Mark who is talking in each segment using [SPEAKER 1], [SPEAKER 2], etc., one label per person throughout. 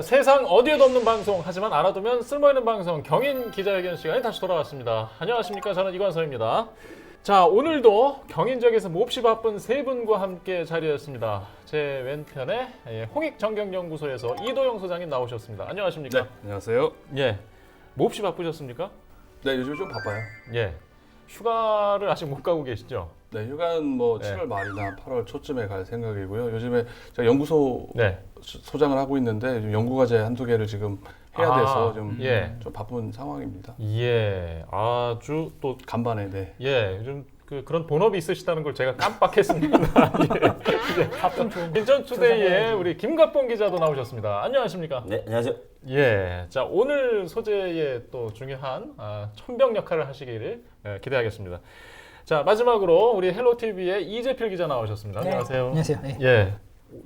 [SPEAKER 1] 네, 세상 어디에도 없는 방송 하지만 알아두면 쓸모있는 방송 경인 기자회견 시간이 다시 돌아왔습니다. 안녕하십니까, 저는 이관서입니다. 자, 오늘도 경인 지역에서 몹시 바쁜 세 분과 함께 자리했습니다. 제 왼편에 홍익정경연구소에서 이도영 소장님 나오셨습니다. 안녕하십니까?
[SPEAKER 2] 네, 안녕하세요.
[SPEAKER 1] 예, 몹시 바쁘셨습니까?
[SPEAKER 2] 네, 요즘 좀 바빠요.
[SPEAKER 1] 예, 휴가를 아직 못 가고 계시죠?
[SPEAKER 2] 네, 휴가는 뭐
[SPEAKER 1] 네.
[SPEAKER 2] 7월 말이나 8월 초쯤에 갈 생각이고요. 요즘에 제가 연구소
[SPEAKER 1] 네.
[SPEAKER 2] 소장을 하고 있는데 요즘 연구과제 한두 개를 지금 해야 돼서 좀 바쁜 상황입니다.
[SPEAKER 1] 예, 아주 또
[SPEAKER 2] 간만에 네.
[SPEAKER 1] 예, 요즘 그런 본업이 있으시다는 걸 제가 깜빡했습니다. 예.
[SPEAKER 3] 바쁜 좋은
[SPEAKER 1] 인천투데이에 우리 김갑봉 기자도 나오셨습니다. 안녕하십니까?
[SPEAKER 4] 네, 안녕하세요.
[SPEAKER 1] 예, 자 오늘 소재에 또 중요한 천병 역할을 하시기를 기대하겠습니다. 자 마지막으로 우리 헬로TV의 이재필 기자 나오셨습니다.
[SPEAKER 3] 네,
[SPEAKER 1] 안녕하세요.
[SPEAKER 3] 안녕하세요. 네.
[SPEAKER 1] 예,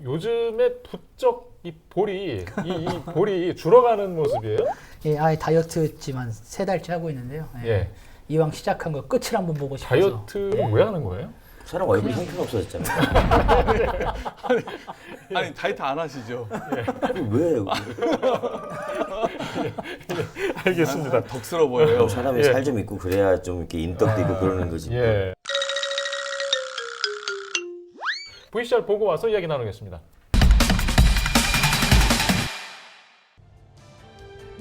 [SPEAKER 1] 요즘에 부쩍 이 볼이 줄어가는 모습이에요.
[SPEAKER 3] 예, 아예 다이어트지만 3달째 하고 있는데요. 예.
[SPEAKER 1] 예,
[SPEAKER 3] 이왕 시작한 거 끝을 한번 보고 싶어서.
[SPEAKER 1] 다이어트를 왜 하는 거예요?
[SPEAKER 4] 사람 얼굴 형태가 없어졌잖아요.
[SPEAKER 2] 아니 다이어트 안 하시죠?
[SPEAKER 4] 왜?
[SPEAKER 1] 알겠습니다.
[SPEAKER 2] 덕스러워 보여요.
[SPEAKER 4] 사람이
[SPEAKER 1] 예.
[SPEAKER 4] 살 좀 있고 그래야 좀 이렇게 인덕도 있고 그러는 거지.
[SPEAKER 1] 예. VCR 보고 와서 이야기 나누겠습니다.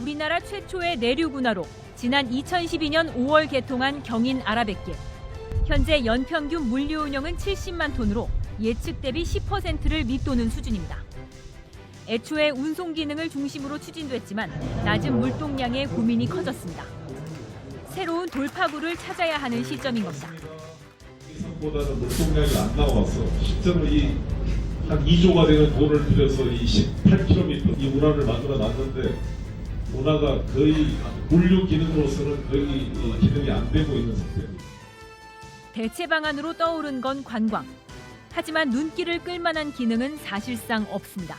[SPEAKER 5] 우리나라 최초의 내륙 운하로 지난 2012년 5월 개통한 경인 아라뱃길. 현재 연평균 물류 운영은 70만 톤으로 예측 대비 10%를 밑도는 수준입니다. 애초에 운송 기능을 중심으로 추진됐지만 낮은 물동량에 고민이 커졌습니다. 새로운 돌파구를 찾아야 하는 시점인 겁니다.
[SPEAKER 6] 보다는 물동량이 안 나와서 실제로 한 2조가 되는 돈을 들여서 이 18km 이 운하를 만들어 놨는데 운하가 거의 물류 기능으로서는 거의 기능이 안 되고 있는 상태입니다.
[SPEAKER 5] 대체 방안으로 떠오른 건 관광. 하지만 눈길을 끌만한 기능은 사실상 없습니다.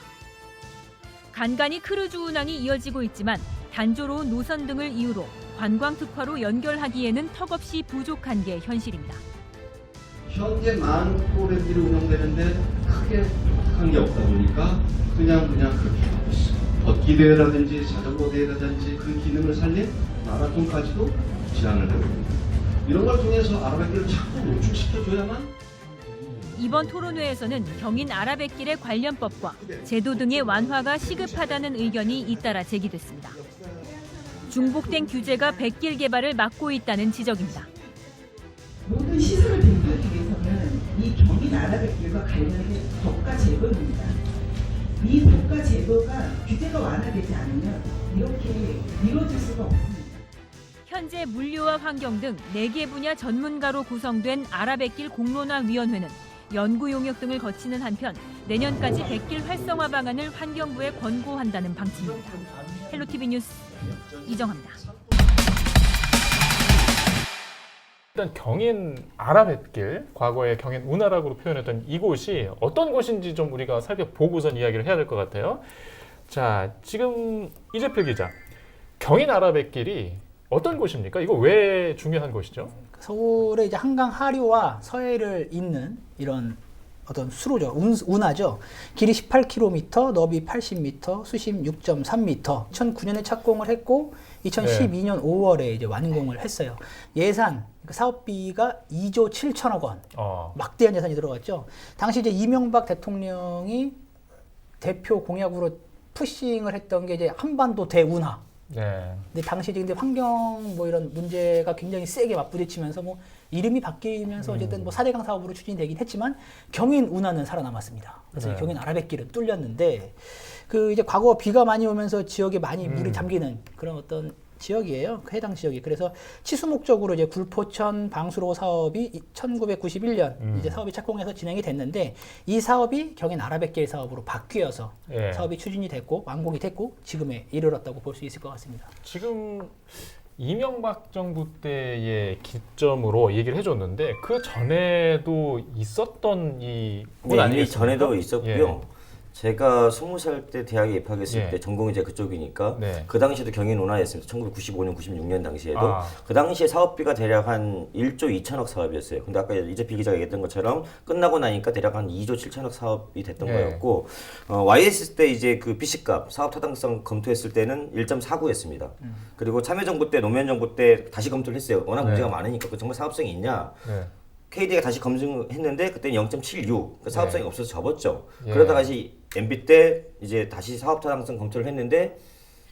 [SPEAKER 5] 간간히 크루즈 운항이 이어지고 있지만 단조로운 노선 등을 이유로 관광 특화로 연결하기에는 턱없이 부족한 게 현실입니다.
[SPEAKER 7] 현재 많은 프로그램들이 운영되는데 크게 한 게 없다 보니까 그냥 그렇게 하고 있어. 걷기 대회라든지 자전거 대회라든지 그 기능을 살린 마라톤까지도 제안을 하고 있습니다. 이런 걸 통해서 아라뱃길을 자꾸 노출시켜줘야만.
[SPEAKER 5] 이번 토론회에서는 경인 아라뱃길의 관련법과 제도 등의 완화가 시급하다는 의견이 잇따라 제기됐습니다. 중복된 규제가 뱃길 개발을 막고 있다는 지적입니다.
[SPEAKER 8] 모든 시설을 변경하기 위해서는 이 경인 아라뱃길과 관련된 법과 제도입니다. 이 법과 제도가 규제가 완화되지 않으면 이렇게 이루어질 수가 없습니다.
[SPEAKER 5] 현재 물류와 환경 등 4개 분야 전문가로 구성된 아라뱃길 공론화위원회는 연구 용역 등을 거치는 한편 내년까지 뱃길 활성화 방안을 환경부에 권고한다는 방침입니다. 헬로티비 뉴스 이정합니다.
[SPEAKER 1] 일단 경인 아라뱃길, 과거에 경인 운하라고 표현했던 이곳이 어떤 곳인지 좀 우리가 살펴보고선 이야기를 해야 될 것 같아요. 자, 지금 이재필 기자, 경인 아라뱃길이 어떤 곳입니까? 이거 왜 중요한 곳이죠?
[SPEAKER 3] 서울의 이제 한강 하류와 서해를 잇는 이런 어떤 수로죠. 운하죠. 길이 18km, 너비 80m, 수심 6.3m. 2009년에 착공을 했고 2012년 5월에 이제 완공을 했어요. 예산 사업비가 2조 7천억 원. 막대한 예산이 들어갔죠. 당시 이제 이명박 대통령이 대표 공약으로 푸싱을 했던 게 이제 한반도 대운하.
[SPEAKER 1] 네.
[SPEAKER 3] 근데 당시 근데 환경 뭐 이런 문제가 굉장히 세게 맞부딪히면서 뭐 이름이 바뀌면서 어쨌든 뭐 4대강 사업으로 추진되긴 했지만 경인 운하는 살아남았습니다. 그래서
[SPEAKER 1] 네.
[SPEAKER 3] 경인 아라뱃길은 뚫렸는데 그 이제 과거 비가 많이 오면서 지역에 많이 물이 잠기는 그런 어떤 지역이에요. 그 해당 지역이. 그래서 치수 목적으로 이제 굴포천 방수로 사업이 1991년 이제 사업이 착공해서 진행이 됐는데 이 사업이 경인 아라뱃길 사업으로 바뀌어서
[SPEAKER 1] 예.
[SPEAKER 3] 사업이 추진이 됐고 완공이 됐고 지금에 이르렀다고 볼 수 있을 것 같습니다.
[SPEAKER 1] 지금 이명박 정부 때의 기점으로 얘기를 해줬는데 그 전에도 있었던 이
[SPEAKER 4] 네, 이미 전에도 있었고요. 제가 20살 때 대학에 입학했을
[SPEAKER 1] 예.
[SPEAKER 4] 때 전공이 이제 그쪽이니까
[SPEAKER 1] 네.
[SPEAKER 4] 그 당시에도 경인 운하였습니다. 1995년, 96년 당시에도
[SPEAKER 1] 아.
[SPEAKER 4] 그 당시에 사업비가 대략 한 1조 2천억 사업이었어요. 근데 아까 이재필 기자가 얘기했던 것처럼 끝나고 나니까 대략 한 2조 7천억 사업이 됐던
[SPEAKER 1] 예.
[SPEAKER 4] 거였고 YS 때 이제 그 BC값 사업 타당성 검토했을 때는 1.49였습니다. 그리고 참여정부 때 노무현 정부 때 다시 검토를 했어요. 워낙 문제가 많으니까 그 정말 사업성이 있냐.
[SPEAKER 1] 네.
[SPEAKER 4] KD가 다시 검증했는데 그때는 0.76, 그러니까 사업성이 없어서 접었죠.
[SPEAKER 1] 예.
[SPEAKER 4] 그러다가 이제 MB 때 이제 다시 사업 타당성 검토를 했는데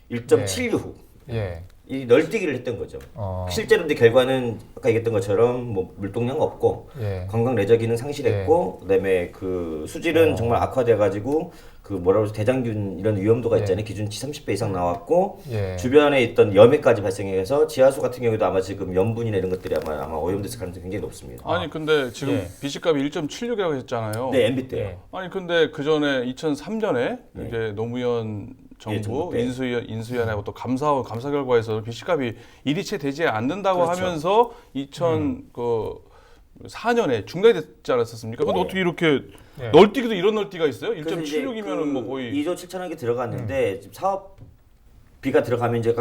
[SPEAKER 4] 1.76.
[SPEAKER 1] 예.
[SPEAKER 4] 이 널뛰기를 했던 거죠.
[SPEAKER 1] 어.
[SPEAKER 4] 실제로 근데 결과는 아까 얘기했던 것처럼 뭐 물동량 없고
[SPEAKER 1] 예.
[SPEAKER 4] 관광 레저 기능 상실했고 그다음에 그 수질은 정말 악화돼가지고 그 뭐라고 해서 대장균 이런 위험도가 있잖아요. 기준치 30배 이상 나왔고
[SPEAKER 1] 예.
[SPEAKER 4] 주변에 있던 염해까지 발생해서 지하수 같은 경우도 아마 지금 염분이나 이런 것들이 아마 오염됐을 가능성이 굉장히 높습니다.
[SPEAKER 2] 아니 근데 지금
[SPEAKER 1] 예.
[SPEAKER 2] BC값이 1.76이라고 했잖아요.
[SPEAKER 4] 네, MB 때요.
[SPEAKER 1] 예.
[SPEAKER 2] 아니 근데 그 전에 2003년에
[SPEAKER 4] 네.
[SPEAKER 2] 이제 노무현
[SPEAKER 4] 예,
[SPEAKER 2] 정부
[SPEAKER 4] 정부 때.
[SPEAKER 2] 인수위원회하고 또 감사 결과에서 BC값이 일이체 되지 않는다고
[SPEAKER 4] 그렇죠.
[SPEAKER 2] 하면서 2004년에 중단됐지 않았었습니까? 근데 어떻게 이렇게
[SPEAKER 1] 예.
[SPEAKER 2] 널뛰기도 이런 널뛰기가 있어요?
[SPEAKER 4] 그래서 이제
[SPEAKER 2] 1.76이면은 뭐 거의
[SPEAKER 4] 2조 7천억이 들어갔는데 지금 사업비가 들어가면 이제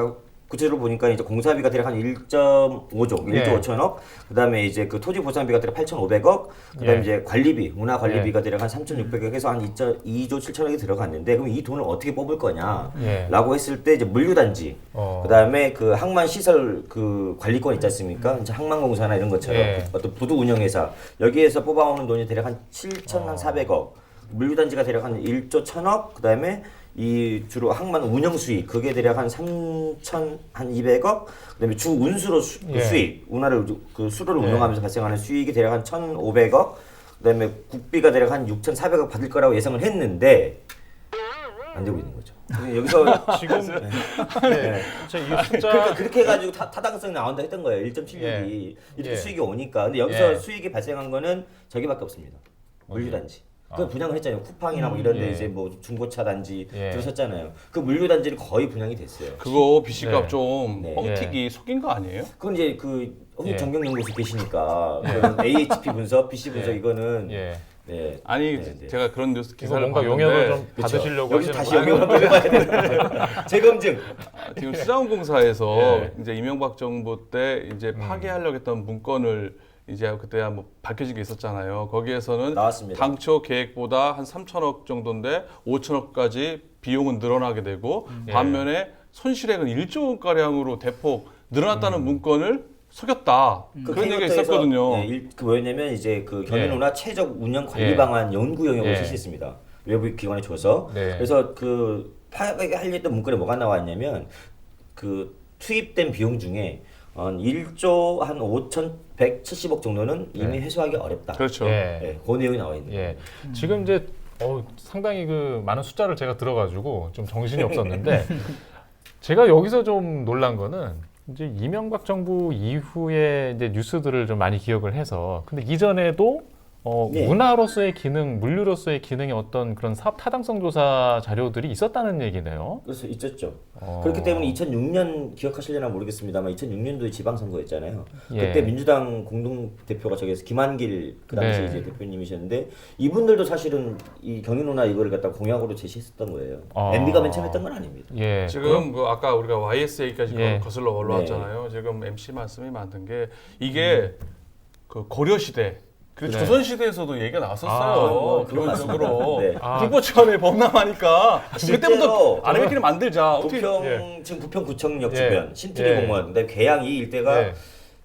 [SPEAKER 4] 구체적으로 보니까 이제 공사비가 대략 한 1.5조, 1조
[SPEAKER 1] 예.
[SPEAKER 4] 5천억, 그다음에 이제 그 토지 보상비가 대략 8,500억, 그다음에
[SPEAKER 1] 예.
[SPEAKER 4] 이제 관리비, 문화 관리비가 대략 한 3,600억 해서 한 2조 7천억이 들어갔는데 그럼 이 돈을 어떻게 뽑을 거냐라고
[SPEAKER 1] 예.
[SPEAKER 4] 했을 때 이제 물류단지, 그다음에 그 항만 시설 그 관리권 있지 않습니까? 이제 항만공사나 이런 것처럼
[SPEAKER 1] 예.
[SPEAKER 4] 어떤 부두 운영회사 여기에서 뽑아오는 돈이 대략 한 7,400억, 물류단지가 대략 한 1조 1,000억, 그다음에 이 주로 항만 운영 수익 그게 대략 한 3,200억, 그다음에 주 운수로 그
[SPEAKER 1] 예.
[SPEAKER 4] 수익 운하를 그 수로를
[SPEAKER 1] 예.
[SPEAKER 4] 운영하면서 발생하는 수익이 대략 한 1,500억, 그다음에 국비가 대략 한 6,400억 받을 거라고 예상을 했는데 안 되고 있는 거죠. 여기서
[SPEAKER 1] 지금 네. 이 숫자
[SPEAKER 4] 그러니까 그렇게 해가지고 타당성이 나온다 했던 거예요. 1.76이
[SPEAKER 1] 예.
[SPEAKER 4] 이렇게
[SPEAKER 1] 예.
[SPEAKER 4] 수익이 오니까. 근데 여기서
[SPEAKER 1] 예.
[SPEAKER 4] 수익이 발생한 거는 저기밖에 없습니다. 물류단지. 그
[SPEAKER 1] 아.
[SPEAKER 4] 분양을 했잖아요. 쿠팡이나 뭐 이런 데
[SPEAKER 1] 예.
[SPEAKER 4] 이제 뭐 중고차 단지
[SPEAKER 1] 예.
[SPEAKER 4] 들으셨잖아요. 그 물류단지는 거의 분양이 됐어요.
[SPEAKER 2] 그거 BC값
[SPEAKER 1] 네.
[SPEAKER 2] 좀
[SPEAKER 4] 네.
[SPEAKER 2] 뻥튀기 속인 거 아니에요?
[SPEAKER 4] 그건 이제 그
[SPEAKER 1] 예.
[SPEAKER 4] 정경연구소 계시니까 그런 AHP 분석, BC 분석
[SPEAKER 1] 예.
[SPEAKER 4] 이거는
[SPEAKER 1] 예.
[SPEAKER 4] 네.
[SPEAKER 2] 아니
[SPEAKER 4] 네, 네.
[SPEAKER 2] 제가 그런 뉴스
[SPEAKER 1] 이거
[SPEAKER 2] 기사를
[SPEAKER 1] 뭔가
[SPEAKER 2] 봤는데
[SPEAKER 1] 용역을 좀
[SPEAKER 4] 그쵸.
[SPEAKER 1] 받으시려고
[SPEAKER 4] 여기서
[SPEAKER 1] 하시는
[SPEAKER 4] 다시
[SPEAKER 1] 거예요?
[SPEAKER 4] 영역을 한번 해봐야 되는 재검증.
[SPEAKER 2] 지금 수자원공사에서
[SPEAKER 1] 예.
[SPEAKER 2] 이제 이명박 정부 때 이제 파기하려고 했던 문건을 이제 그때 한번 밝혀진 게 있었잖아요. 거기에서는
[SPEAKER 4] 나왔습니다.
[SPEAKER 2] 당초 계획보다 한 3천억 정도인데 5천억까지 비용은 늘어나게 되고
[SPEAKER 1] 예.
[SPEAKER 2] 반면에 손실액은 1조 원가량으로 대폭 늘어났다는 문건을 속였다. 그런 얘기가
[SPEAKER 4] 캐릭터에서,
[SPEAKER 2] 있었거든요.
[SPEAKER 4] 네, 그 뭐였냐면 이제 그 경인운하 최적 운영 관리
[SPEAKER 1] 예.
[SPEAKER 4] 방안 연구 영역을
[SPEAKER 1] 예.
[SPEAKER 4] 실시했습니다. 외부 기관에 줘서.
[SPEAKER 1] 네.
[SPEAKER 4] 그래서 그 파악하려 했던 문건에 뭐가 나왔냐면 그 투입된 비용 중에 1조 한 5,170억 정도는 이미 회수하기 어렵다.
[SPEAKER 2] 그렇죠.
[SPEAKER 1] 예.
[SPEAKER 4] 네, 그 내용이 나와 있는 거예요.
[SPEAKER 1] 예. 지금 이제 상당히 그 많은 숫자를 제가 들어가지고 좀 정신이 없었는데 제가 여기서 좀 놀란 거는 이제 이명박 정부 이후에 이제 뉴스들을 좀 많이 기억을 해서 근데 이전에도
[SPEAKER 4] 네.
[SPEAKER 1] 운하로서의 기능, 물류로서의 기능의 어떤 그런 사업 타당성 조사 자료들이 있었다는 얘기네요.
[SPEAKER 4] 그래서 있었죠. 그렇기 때문에 2006년 기억하실려나 모르겠습니다만 2006년도에 지방선거였잖아요.
[SPEAKER 1] 예.
[SPEAKER 4] 그때 민주당 공동대표가 저기서 김한길 그 당시
[SPEAKER 1] 네.
[SPEAKER 4] 이제 대표님이셨는데 이분들도 사실은 이 경인운하 이거를 갖다 공약으로 제시했었던 거예요. MB가 맨 처음 했던 건 아닙니다.
[SPEAKER 1] 예.
[SPEAKER 2] 지금 그 아까 우리가 YS 얘기까지
[SPEAKER 1] 예.
[SPEAKER 2] 거슬러 올라왔잖아요. 지금 MC 말씀이 맞는 게 이게 그 고려 시대 그리고
[SPEAKER 1] 네.
[SPEAKER 2] 조선 시대에서도 얘기가 나왔었어요.
[SPEAKER 4] 뭐 그건
[SPEAKER 2] 기본적으로
[SPEAKER 4] 맞습니다. 네.
[SPEAKER 2] 불법천에 범람하니까
[SPEAKER 4] 실제로
[SPEAKER 2] 그때부터 아르베키를 만들자. 어떻게
[SPEAKER 4] 부평
[SPEAKER 1] 예.
[SPEAKER 4] 지금 부평구청역
[SPEAKER 1] 예.
[SPEAKER 4] 주변 신트리
[SPEAKER 1] 예.
[SPEAKER 4] 공원 그다음에 계양 이 일대가
[SPEAKER 1] 예.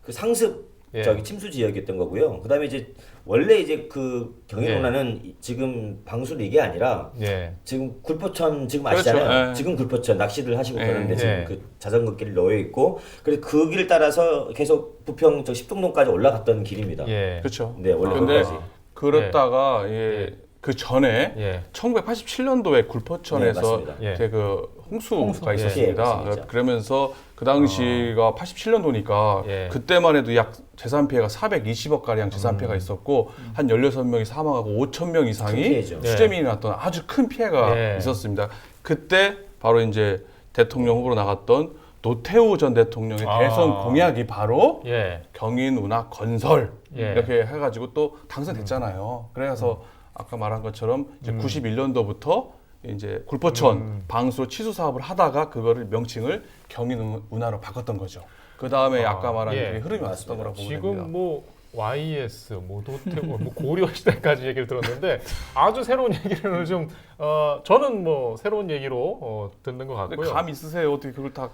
[SPEAKER 4] 그 상습
[SPEAKER 1] 예.
[SPEAKER 4] 저기 침수 지역이었던 거고요. 그다음에 이제 원래 이제 그 경인운하는 지금 방수도 이게 아니라
[SPEAKER 1] 예.
[SPEAKER 4] 지금 굴포천 지금
[SPEAKER 2] 그렇죠.
[SPEAKER 4] 아시잖아요.
[SPEAKER 2] 예.
[SPEAKER 4] 지금 굴포천 낚시들 하시고
[SPEAKER 2] 예.
[SPEAKER 4] 그러는데 지금
[SPEAKER 1] 예.
[SPEAKER 4] 그 자전거 길 놓여 있고 그래서 그 길을 따라서 계속 부평 저 십동동까지 올라갔던 길입니다.
[SPEAKER 1] 예.
[SPEAKER 2] 그렇죠.
[SPEAKER 4] 네, 원래
[SPEAKER 2] 근데
[SPEAKER 4] 거기까지.
[SPEAKER 2] 그렇다가
[SPEAKER 1] 예.
[SPEAKER 2] 그 전에
[SPEAKER 1] 예.
[SPEAKER 2] 1987년도에 굴포천에서
[SPEAKER 4] 네, 맞습니다.
[SPEAKER 1] 예.
[SPEAKER 2] 이제 그 홍수가
[SPEAKER 4] 예,
[SPEAKER 2] 있었습니다.
[SPEAKER 4] 맞습니다.
[SPEAKER 2] 그러면서 그 당시가 87년도니까
[SPEAKER 1] 예.
[SPEAKER 2] 그때만 해도 약 재산 피해가 420억 가량 재산 피해가 있었고 한 16명이 사망하고 5천 명
[SPEAKER 4] 큰
[SPEAKER 2] 이상이
[SPEAKER 4] 피해죠.
[SPEAKER 2] 수재민이 났던 아주 큰 피해가
[SPEAKER 1] 예.
[SPEAKER 2] 있었습니다. 그때 바로 이제 대통령 후보로 나갔던 노태우 전 대통령의
[SPEAKER 1] 아.
[SPEAKER 2] 대선 공약이 바로
[SPEAKER 1] 예.
[SPEAKER 2] 경인운하 건설
[SPEAKER 1] 예.
[SPEAKER 2] 이렇게 해가지고 또 당선됐잖아요. 그래서 아까 말한 것처럼 이제 91년도부터 이제 굴포천 방수로 치수 사업을 하다가 그거를 명칭을 경인운하로 바꿨던 거죠. 그 다음에 아까 말한
[SPEAKER 1] 예.
[SPEAKER 2] 그 흐름이 왔었던 거라고 보면 됩니다.
[SPEAKER 1] 지금 뭐 YS, 뭐 도태고, 뭐 고려 시대까지 얘기를 들었는데 아주 새로운 얘기를 좀 저는 뭐 새로운 얘기로 듣는 것
[SPEAKER 2] 근데
[SPEAKER 1] 같고요.
[SPEAKER 2] 감 있으세요? 어떻게 그걸 다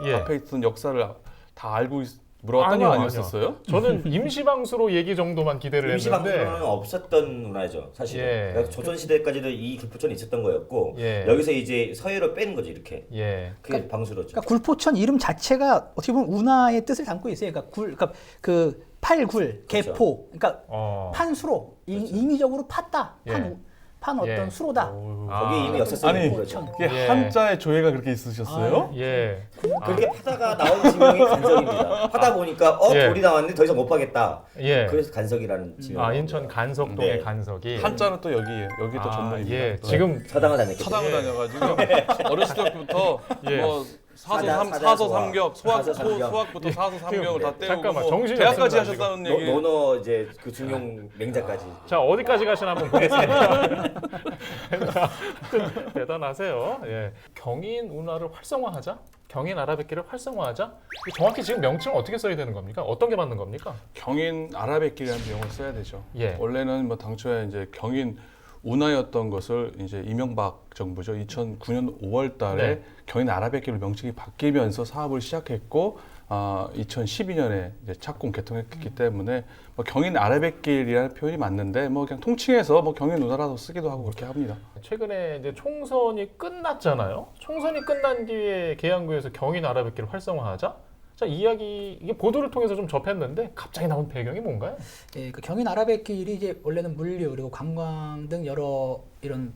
[SPEAKER 1] 예.
[SPEAKER 2] 앞에 있던 역사를 다 알고 물어봤던 거 아니었었어요?
[SPEAKER 1] 저는 임시방수로 얘기 정도만 기대를 했는데
[SPEAKER 4] 임시방수로는 없었던 문화죠, 사실은.
[SPEAKER 1] 예.
[SPEAKER 4] 그러니까 조선시대까지도 이 굴포천이 있었던 거였고
[SPEAKER 1] 예.
[SPEAKER 4] 여기서 이제 서해로 빼는 거죠, 이렇게.
[SPEAKER 1] 예.
[SPEAKER 4] 그게 방수로죠.
[SPEAKER 3] 그러니까 굴포천 이름 자체가 어떻게 보면 운하의 뜻을 담고 있어요. 그러니까 그 팔굴, 개포, 그러니까 판수로 임의적으로 팠다, 판 어떤
[SPEAKER 1] 예.
[SPEAKER 3] 수로다.
[SPEAKER 4] 거기에 이미 역사성이
[SPEAKER 2] 아니,
[SPEAKER 4] 있는 거죠.
[SPEAKER 2] 이게
[SPEAKER 1] 예.
[SPEAKER 2] 한자의 조예가 그렇게 있으셨어요?
[SPEAKER 1] 예.
[SPEAKER 4] 그렇게 파다가 나온 지명이 간석입니다. 파다 보니까
[SPEAKER 1] 예.
[SPEAKER 4] 돌이 나왔는데 더 이상 못 파겠다.
[SPEAKER 1] 예.
[SPEAKER 4] 그래서 간석이라는 지명.
[SPEAKER 1] 인천 간석동의
[SPEAKER 4] 네.
[SPEAKER 1] 간석이
[SPEAKER 2] 한자는 또 여기에요. 여기 또 전문입니다.
[SPEAKER 1] 예.
[SPEAKER 2] 또.
[SPEAKER 1] 지금
[SPEAKER 4] 서당을 다녔겠죠.
[SPEAKER 2] 서당을 다녀가지고 어렸을 때부터
[SPEAKER 1] 예.
[SPEAKER 2] 뭐
[SPEAKER 4] 사자,
[SPEAKER 2] 사서삼격,
[SPEAKER 4] 사자, 삼격.
[SPEAKER 2] 소학부터 사서삼경을 다 떼우고
[SPEAKER 1] 잠깐만,
[SPEAKER 2] 뭐
[SPEAKER 1] 정신이
[SPEAKER 2] 대학까지
[SPEAKER 1] 없습니다,
[SPEAKER 2] 하셨다는 얘기.
[SPEAKER 4] 노너 이제 그 중용 맹자까지.
[SPEAKER 1] 자 어디까지 가시나 한번 보겠습니다. 대단하세요. 예. 경인 운하를 활성화하자, 경인 아라뱃길을 활성화하자. 정확히 지금 명칭을 어떻게 써야 되는 겁니까? 어떤 게 맞는 겁니까?
[SPEAKER 2] 경인 아라뱃길이라는 명을 써야 되죠.
[SPEAKER 1] 예.
[SPEAKER 2] 원래는 뭐 당초에 이제 경인 운하였던 것을 이제 이명박 정부죠. 2009년 5월달에
[SPEAKER 1] 네.
[SPEAKER 2] 경인 아라뱃길로 명칭이 바뀌면서 사업을 시작했고 2012년에 이제 착공 개통했기 때문에 뭐 경인 아라뱃길이라는 표현이 맞는데 뭐 그냥 통칭해서 뭐 경인 운하라고 쓰기도 하고 그렇게 합니다.
[SPEAKER 1] 최근에 이제 총선이 끝났잖아요. 총선이 끝난 뒤에 계양구에서 경인 아라뱃길을 활성화하자. 자, 이게 보도를 통해서 좀 접했는데 갑자기 나온 배경이 뭔가요?
[SPEAKER 3] 예, 그 경인 아라뱃길이 이제 원래는 물류 그리고 관광 등 여러 이런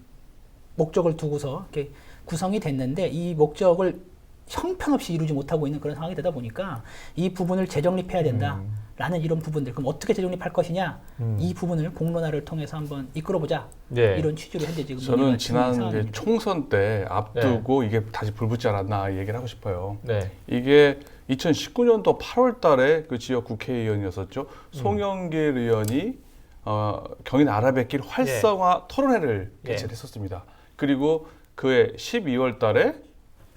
[SPEAKER 3] 목적을 두고서 이렇게 구성이 됐는데 이 목적을 형편없이 이루지 못하고 있는 그런 상황이 되다 보니까 이 부분을 재정립해야 된다라는 이런 부분들. 그럼 어떻게 재정립할 것이냐? 이 부분을 공론화를 통해서 한번 이끌어보자.
[SPEAKER 1] 네.
[SPEAKER 3] 이런 취지로 현재 지금
[SPEAKER 2] 저는
[SPEAKER 3] 논의가
[SPEAKER 2] 지난
[SPEAKER 3] 진행
[SPEAKER 2] 이제
[SPEAKER 3] 상황입니다.
[SPEAKER 2] 총선 때 앞두고 이게 다시 불붙지 않았나 얘기를 하고 싶어요.
[SPEAKER 1] 네.
[SPEAKER 2] 이게 2019년도 8월 달에 그 지역 국회의원이었었죠. 송영길 의원이 경인 아라뱃길 활성화 토론회를
[SPEAKER 1] 예.
[SPEAKER 2] 개최를 했었습니다. 그리고 그해 12월 달에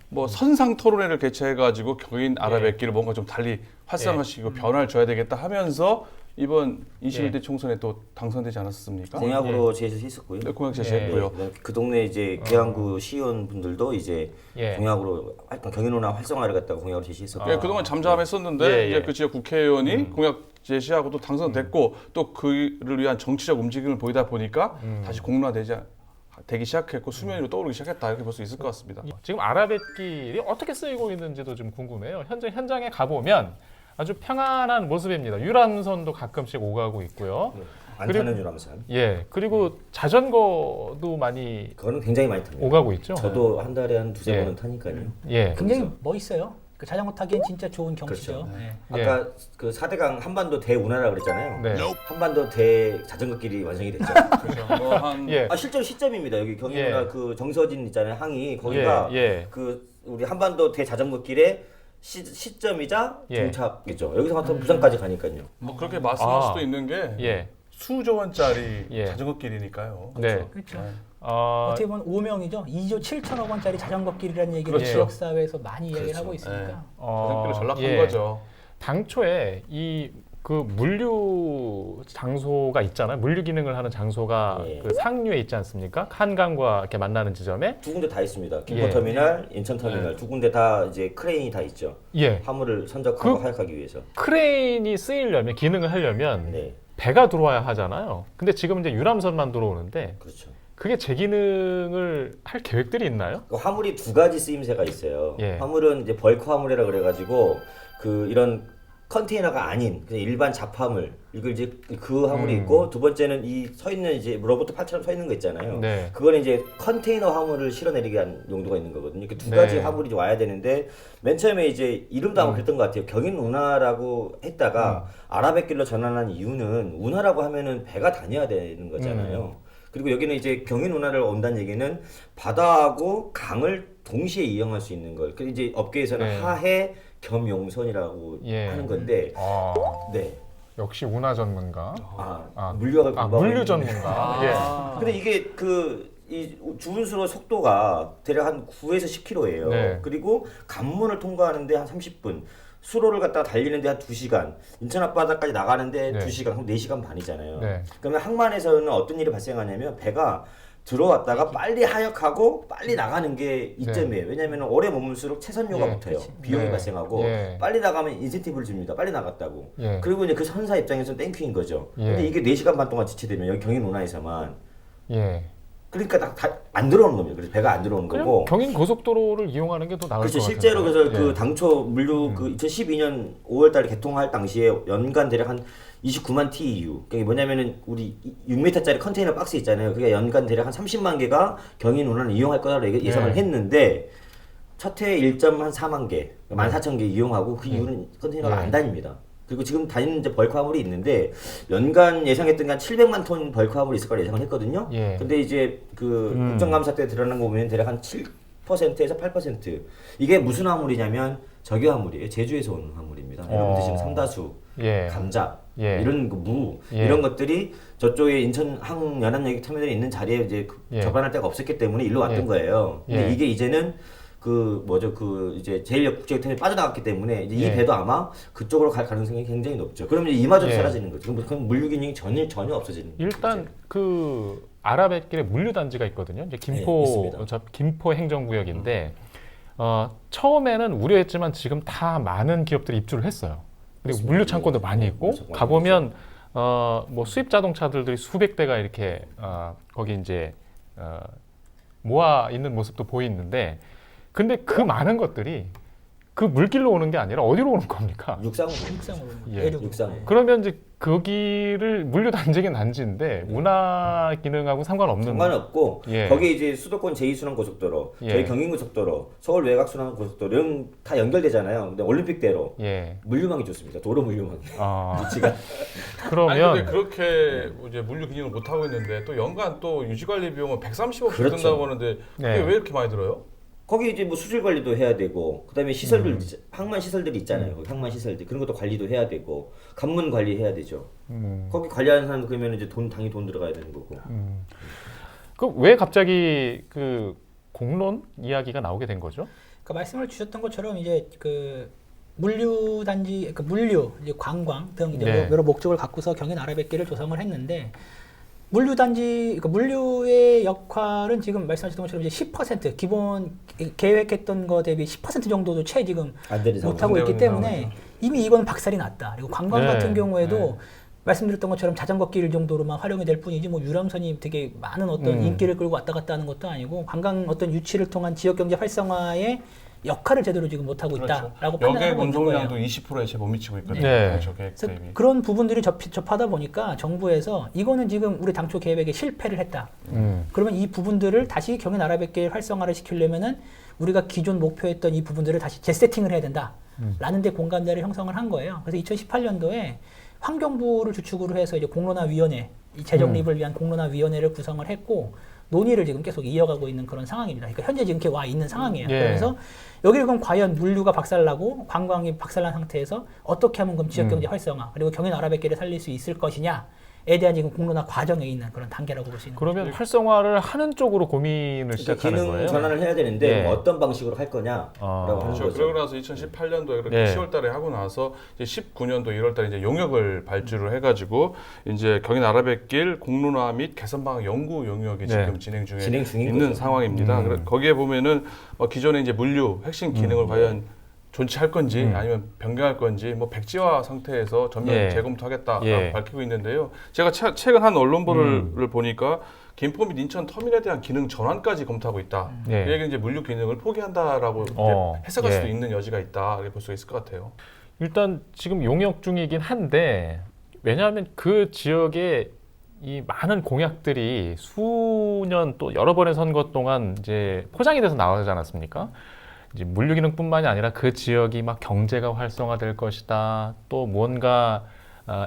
[SPEAKER 2] 뭐 선상 토론회를 개최해가지고 경인 아라뱃길을 뭔가 좀 달리 활성화시키고 변화를 줘야 되겠다 하면서 이번 21대 총선에 또 당선되지 않았습니까?
[SPEAKER 4] 공약으로 제시했었고요.
[SPEAKER 2] 네, 공약 제시했고요.
[SPEAKER 4] 그 동네 이제 계양구 시의원 분들도 이제
[SPEAKER 1] 예.
[SPEAKER 4] 공약으로 경인운하 활성화를 갖다가 공약으로 제시했었고.
[SPEAKER 2] 예, 그동안 잠잠했었는데
[SPEAKER 1] 예, 예.
[SPEAKER 2] 이제 그 지역 국회의원이 공약 제시하고 또 당선됐고 또 그를 위한 정치적 움직임을 보이다 보니까 다시 공론화되기 시작했고 수면 위로 떠오르기 시작했다 이렇게 볼 수 있을 것 같습니다.
[SPEAKER 1] 지금 아라뱃길이 어떻게 쓰이고 있는지도 좀 궁금해요. 현장에 가보면 아주 평안한 모습입니다. 유람선도 가끔씩 오가고 있고요.
[SPEAKER 4] 안
[SPEAKER 1] 그리고-
[SPEAKER 4] 타는 유람선.
[SPEAKER 1] 예, 그리고 자전거도 많이
[SPEAKER 4] 그거는 굉장히 많이 탑니다.
[SPEAKER 1] 오가고 있죠.
[SPEAKER 4] 저도 한 달에 한 두세
[SPEAKER 1] 예.
[SPEAKER 4] 번은 타니까요.
[SPEAKER 1] 예,
[SPEAKER 3] 굉장히 멋있어요. 그 자전거 타기엔 진짜 좋은 경치죠.
[SPEAKER 4] 그렇죠.
[SPEAKER 3] 예.
[SPEAKER 4] 아까 그 4대강 한반도 대운하라 그랬잖아요.
[SPEAKER 1] 네.
[SPEAKER 4] 한반도 대 자전거길이 완성이 됐죠.
[SPEAKER 2] 뭐한
[SPEAKER 1] 예,
[SPEAKER 4] 실제로 시점입니다. 여기 경인운하
[SPEAKER 1] 예.
[SPEAKER 4] 그 정서진 있잖아요. 항이 거기가
[SPEAKER 1] 예.
[SPEAKER 4] 그 우리 한반도 대 자전거길의 시점이자
[SPEAKER 1] 예.
[SPEAKER 4] 종착이죠. 여기서부터 부산까지 가니까요.
[SPEAKER 2] 뭐 그렇게 말씀할
[SPEAKER 1] 아.
[SPEAKER 2] 수도 있는 게
[SPEAKER 1] 예.
[SPEAKER 2] 수조 원짜리
[SPEAKER 1] 예.
[SPEAKER 2] 자전거길이니까요.
[SPEAKER 1] 네.
[SPEAKER 3] 그렇죠.
[SPEAKER 1] 어,
[SPEAKER 3] 어떻게 보면 오명이죠. 2조 7천억 원짜리 자전거길이라는 얘기를
[SPEAKER 1] 그렇죠.
[SPEAKER 3] 지역 사회에서 많이 이야기를
[SPEAKER 4] 그렇죠.
[SPEAKER 3] 하고 있으니까.
[SPEAKER 2] 자전거길로 전락한
[SPEAKER 1] 예.
[SPEAKER 2] 거죠.
[SPEAKER 1] 당초에 이 그 물류 장소가 있잖아요. 물류 기능을 하는 장소가
[SPEAKER 4] 예.
[SPEAKER 1] 그 상류에 있지 않습니까? 한강과 이렇게 만나는 지점에.
[SPEAKER 4] 두 군데 다 있습니다.
[SPEAKER 1] 예.
[SPEAKER 4] 김포터미널, 인천터미널 두 군데 다 이제 크레인이 다 있죠.
[SPEAKER 1] 예.
[SPEAKER 4] 화물을 선적하고
[SPEAKER 1] 그-
[SPEAKER 4] 하역하기 위해서.
[SPEAKER 1] 크레인이 쓰이려면 기능을 하려면
[SPEAKER 4] 네,
[SPEAKER 1] 배가 들어와야 하잖아요. 근데 지금 이제 유람선만 들어오는데
[SPEAKER 4] 그렇죠.
[SPEAKER 1] 그게 제 기능을 할 계획들이 있나요?
[SPEAKER 4] 그 화물이 두 가지 쓰임새가 있어요.
[SPEAKER 1] 예.
[SPEAKER 4] 화물은 이제 벌크 화물이라 그래가지고 그 이런 컨테이너가 아닌 그냥 일반 잡화물 이걸 이제 그 화물이 있고 두 번째는 이 서 있는 이제 로봇 팔처럼 서 있는 거 있잖아요.
[SPEAKER 1] 네.
[SPEAKER 4] 그거는 이제 컨테이너 화물을 실어내리게 한 용도가 있는 거거든요. 그 두
[SPEAKER 1] 네.
[SPEAKER 4] 가지 화물이 이제 와야 되는데 맨 처음에 이제 이름도 아마 그랬던 것 같아요. 경인 운하라고 했다가 아라뱃길로 전환한 이유는 운하라고 하면은 배가 다녀야 되는 거잖아요. 그리고 여기는 이제 경인 운하를 온다는 얘기는 바다하고 강을 동시에 이용할 수 있는 걸. 그 이제 업계에서는
[SPEAKER 1] 네.
[SPEAKER 4] 하해 겸 용선이라고
[SPEAKER 1] 예.
[SPEAKER 4] 하는 건데,
[SPEAKER 1] 아,
[SPEAKER 4] 네.
[SPEAKER 1] 역시 운하 전문가.
[SPEAKER 4] 물류학을 공부하고
[SPEAKER 1] 물류
[SPEAKER 4] 있는데.
[SPEAKER 1] 전문가.
[SPEAKER 4] 근데 이게 이 주문수로 속도가 대략 한 9에서 10km예요.
[SPEAKER 1] 네.
[SPEAKER 4] 그리고 관문을 통과하는데 한 30분. 수로를 갖다가 달리는데 한 2시간, 인천 앞바다까지 나가는데
[SPEAKER 1] 네.
[SPEAKER 4] 2시간, 그럼 4시간 반이잖아요.
[SPEAKER 1] 네.
[SPEAKER 4] 그러면 항만에서는 어떤 일이 발생하냐면 배가 들어왔다가 빨리 하역하고 빨리 나가는 게 이점이에요. 왜냐하면 오래 머물수록 채선료가
[SPEAKER 1] 예,
[SPEAKER 4] 붙어요. 비용이
[SPEAKER 1] 네.
[SPEAKER 4] 발생하고
[SPEAKER 1] 예.
[SPEAKER 4] 빨리 나가면 인센티브를 줍니다. 빨리 나갔다고.
[SPEAKER 1] 예.
[SPEAKER 4] 그리고 이제 그 선사 입장에서는 땡큐인 거죠.
[SPEAKER 1] 예.
[SPEAKER 4] 근데 이게 4시간 반 동안 지체되면 여기 경인 운하에서만
[SPEAKER 1] 예.
[SPEAKER 4] 그러니까 다 안 들어오는 겁니다. 그래서 배가 안 들어오는
[SPEAKER 1] 그냥
[SPEAKER 4] 거고.
[SPEAKER 1] 경인 고속도로를 이용하는 게 더 나을
[SPEAKER 4] 그렇죠.
[SPEAKER 1] 것 같아요.
[SPEAKER 4] 실제로 그래서 그
[SPEAKER 1] 예.
[SPEAKER 4] 당초 물류 그 2012년 5월달에 개통할 당시에 연간 대략 한 29만 TEU. 그게 뭐냐면은 우리 6m짜리 컨테이너 박스 있잖아요. 그게 연간 대략 한 30만 개가 경인 운하를 이용할 거라고 예상을 했는데 첫 해에 1.4만 개, 14,000개 이용하고 그 이후는 컨테이너가 안 다닙니다. 그리고 지금 다니는 이제 벌크 화물이 있는데 연간 예상했던 게 한 700만 톤 벌크 화물이 있을 거라 예상을 했거든요.
[SPEAKER 1] 예.
[SPEAKER 4] 근데 이제 그 국정감사 때 드러난 거 보면 대략 한 7%에서 8%. 이게 무슨 화물이냐면 저기 화물이에요. 제주에서 오는 화물입니다. 여러분 드시는 삼다수,
[SPEAKER 1] 예.
[SPEAKER 4] 감자
[SPEAKER 1] 예.
[SPEAKER 4] 이런 그 무
[SPEAKER 1] 예.
[SPEAKER 4] 이런 것들이 저쪽에 인천 항연안여객 터미널에 있는 자리에 이제
[SPEAKER 1] 예.
[SPEAKER 4] 접안할 데가 없었기 때문에 일로 왔던
[SPEAKER 1] 예.
[SPEAKER 4] 거예요. 근데
[SPEAKER 1] 예.
[SPEAKER 4] 이게 이제는 그 뭐죠 그 이제 제일 국제터미널 빠져나갔기 때문에 이제
[SPEAKER 1] 예.
[SPEAKER 4] 이 배도 아마 그쪽으로 갈 가능성이 굉장히 높죠. 그러면 이제 이마저도
[SPEAKER 1] 예.
[SPEAKER 4] 사라지는 거죠. 그럼 물류 기능이 전혀 없어지는.
[SPEAKER 1] 일단 그 아라뱃길에 물류 단지가 있거든요. 이제
[SPEAKER 4] 네, 있습니다.
[SPEAKER 1] 김포 행정구역인데 처음에는 우려했지만 지금 다 많은 기업들이 입주를 했어요. 그리고
[SPEAKER 4] 그렇습니다.
[SPEAKER 1] 물류 창고도 많이 있고
[SPEAKER 4] 물류 창고
[SPEAKER 1] 가보면 뭐 수입 자동차들이 수백 대가 이렇게 거기 이제 모아 있는 모습도 보이는데 근데 그 많은 것들이 그 물길로 오는 게 아니라 어디로 오는 겁니까?
[SPEAKER 4] 육상으로.
[SPEAKER 3] 육상으로
[SPEAKER 1] 예.
[SPEAKER 3] 내륙으로.
[SPEAKER 4] 육상으로.
[SPEAKER 1] 그러면 이제 거기를 물류 단지긴 단지인데 운하 기능하고 상관없는
[SPEAKER 4] 상관없고
[SPEAKER 1] 예.
[SPEAKER 4] 거기 이제 수도권 제2순환 고속도로,
[SPEAKER 1] 예.
[SPEAKER 4] 저희 경인고속도로, 서울 외곽순환 고속도로 이런 다 연결되잖아요. 근데 올림픽대로
[SPEAKER 1] 예.
[SPEAKER 4] 물류망이 좋습니다. 도로 물류망.
[SPEAKER 1] 아,
[SPEAKER 4] 위치가
[SPEAKER 1] 그러면
[SPEAKER 2] 아니 근데 그렇게 이제 물류 기능을 못 하고 있는데 또 연간 또 유지 관리 비용은 130억씩
[SPEAKER 4] 그렇죠.
[SPEAKER 2] 든다고 하는데 그게
[SPEAKER 1] 네.
[SPEAKER 2] 왜 이렇게 많이 들어요?
[SPEAKER 4] 거기 이제 뭐 수질 관리도 해야 되고 그다음에 시설들 항만 시설들이 있잖아요. 거기 항만 시설들 그런 것도 관리도 해야 되고 관문 관리해야 되죠. 거기 관리하는 사람 그러면 이제 당연히 돈 들어가야 되는 거고.
[SPEAKER 1] 그 왜 갑자기 그 공론 이야기가 나오게 된 거죠?
[SPEAKER 3] 그러니까 말씀을 주셨던 것처럼 이제 그 물류 단지, 그 물류, 이제 관광 등 이제
[SPEAKER 1] 네.
[SPEAKER 3] 여러 목적을 갖고서 경인 아라뱃길을 조성을 했는데 물류 단지, 그러니까 물류의 역할은 지금 말씀하셨던 것처럼 이제 10% 기본 계획했던 거 대비 10% 정도도 채 지금
[SPEAKER 4] 안 되는 상황.
[SPEAKER 3] 못하고
[SPEAKER 2] 안
[SPEAKER 3] 있기
[SPEAKER 2] 되는
[SPEAKER 3] 때문에
[SPEAKER 2] 상황이죠.
[SPEAKER 3] 이미 이건 박살이 났다. 그리고 관광
[SPEAKER 1] 네.
[SPEAKER 3] 같은 경우에도 말씀드렸던 것처럼 자전거 길 정도로만 활용이 될 뿐이지 뭐 유람선이 되게 많은 어떤 인기를 끌고 왔다 갔다 하는 것도 아니고 관광 어떤 유치를 통한 지역 경제 활성화에 역할을 제대로 지금 못하고 있다라고
[SPEAKER 2] 여객
[SPEAKER 3] 판단하고 있는
[SPEAKER 2] 운송량도
[SPEAKER 3] 거예요.
[SPEAKER 2] 20%에 채 못 미치고 있거든요.
[SPEAKER 1] 네.
[SPEAKER 2] 저 계획
[SPEAKER 3] 그래서
[SPEAKER 2] 대비.
[SPEAKER 3] 그런 부분들이 접하다 보니까 정부에서 이거는 지금 우리 당초 계획에 실패를 했다. 그러면 이 부분들을 다시 경인 아라뱃길 활성화를 시키려면은 우리가 기존 목표했던 이 부분들을 다시 재세팅을 해야 된다. 라는 데 공감대를 형성을 한 거예요. 그래서 2018년도에 환경부를 주축으로 해서 이제 공론화위원회, 이 재정립을 위한 공론화위원회를 구성을 했고 논의를 지금 계속 이어가고 있는 그런 상황입니다. 그러니까 현재 지금 이렇게 와 있는 상황이에요.
[SPEAKER 1] 예.
[SPEAKER 3] 그래서 여기를 그럼 과연 물류가 박살나고 관광이 박살난 상태에서 어떻게 하면 그럼 지역경제 활성화 그리고 경인 아라뱃길을 살릴 수 있을 것이냐에 대한 지금 공론화 과정에 있는 그런 단계라고 볼 수 있는 거죠.
[SPEAKER 1] 그러면 활성화를 하는 쪽으로 고민을 시작하는
[SPEAKER 4] 기능
[SPEAKER 1] 거예요?
[SPEAKER 4] 전환을 해야 되는데
[SPEAKER 1] 예.
[SPEAKER 4] 뭐 어떤 방식으로 할 거냐라고 하는
[SPEAKER 2] 그렇죠.
[SPEAKER 4] 거죠.
[SPEAKER 2] 그러고 나서 2018년도에 그렇게
[SPEAKER 1] 네.
[SPEAKER 2] 10월달에 하고 나서 이제 19년도 1월달에 이제 용역을 발주를 해가지고 이제 경인 아라뱃길 공론화 및 개선 방안 연구 용역이
[SPEAKER 1] 네.
[SPEAKER 2] 지금 진행 중에
[SPEAKER 4] 진행 중인
[SPEAKER 2] 있는
[SPEAKER 4] 거죠.
[SPEAKER 2] 상황입니다. 거기에 보면은 기존에 이제 물류 핵심 기능을 과연 존치할 건지 아니면 변경할 건지 뭐 백지화 상태에서 전면
[SPEAKER 1] 예.
[SPEAKER 2] 재검토하겠다라고
[SPEAKER 1] 예.
[SPEAKER 2] 밝히고 있는데요. 제가 최근 한 언론보도를 보니까 김포 및 인천 터미널에 대한 기능 전환까지 검토하고 있다.
[SPEAKER 1] 예.
[SPEAKER 2] 그 얘기는 이제 물류 기능을 포기한다라고 이제 해석할
[SPEAKER 1] 예.
[SPEAKER 2] 수도 있는 여지가 있다. 이렇게 볼 수 있을 것 같아요.
[SPEAKER 1] 일단 지금 용역 중이긴 한데 왜냐하면 그 지역에 이 많은 공약들이 수년 또 여러 번의 선거 동안 이제 포장이 돼서 나오지 않았습니까? 이제 물류 기능뿐만이 아니라 그 지역이 막 경제가 활성화될 것이다. 또 뭔가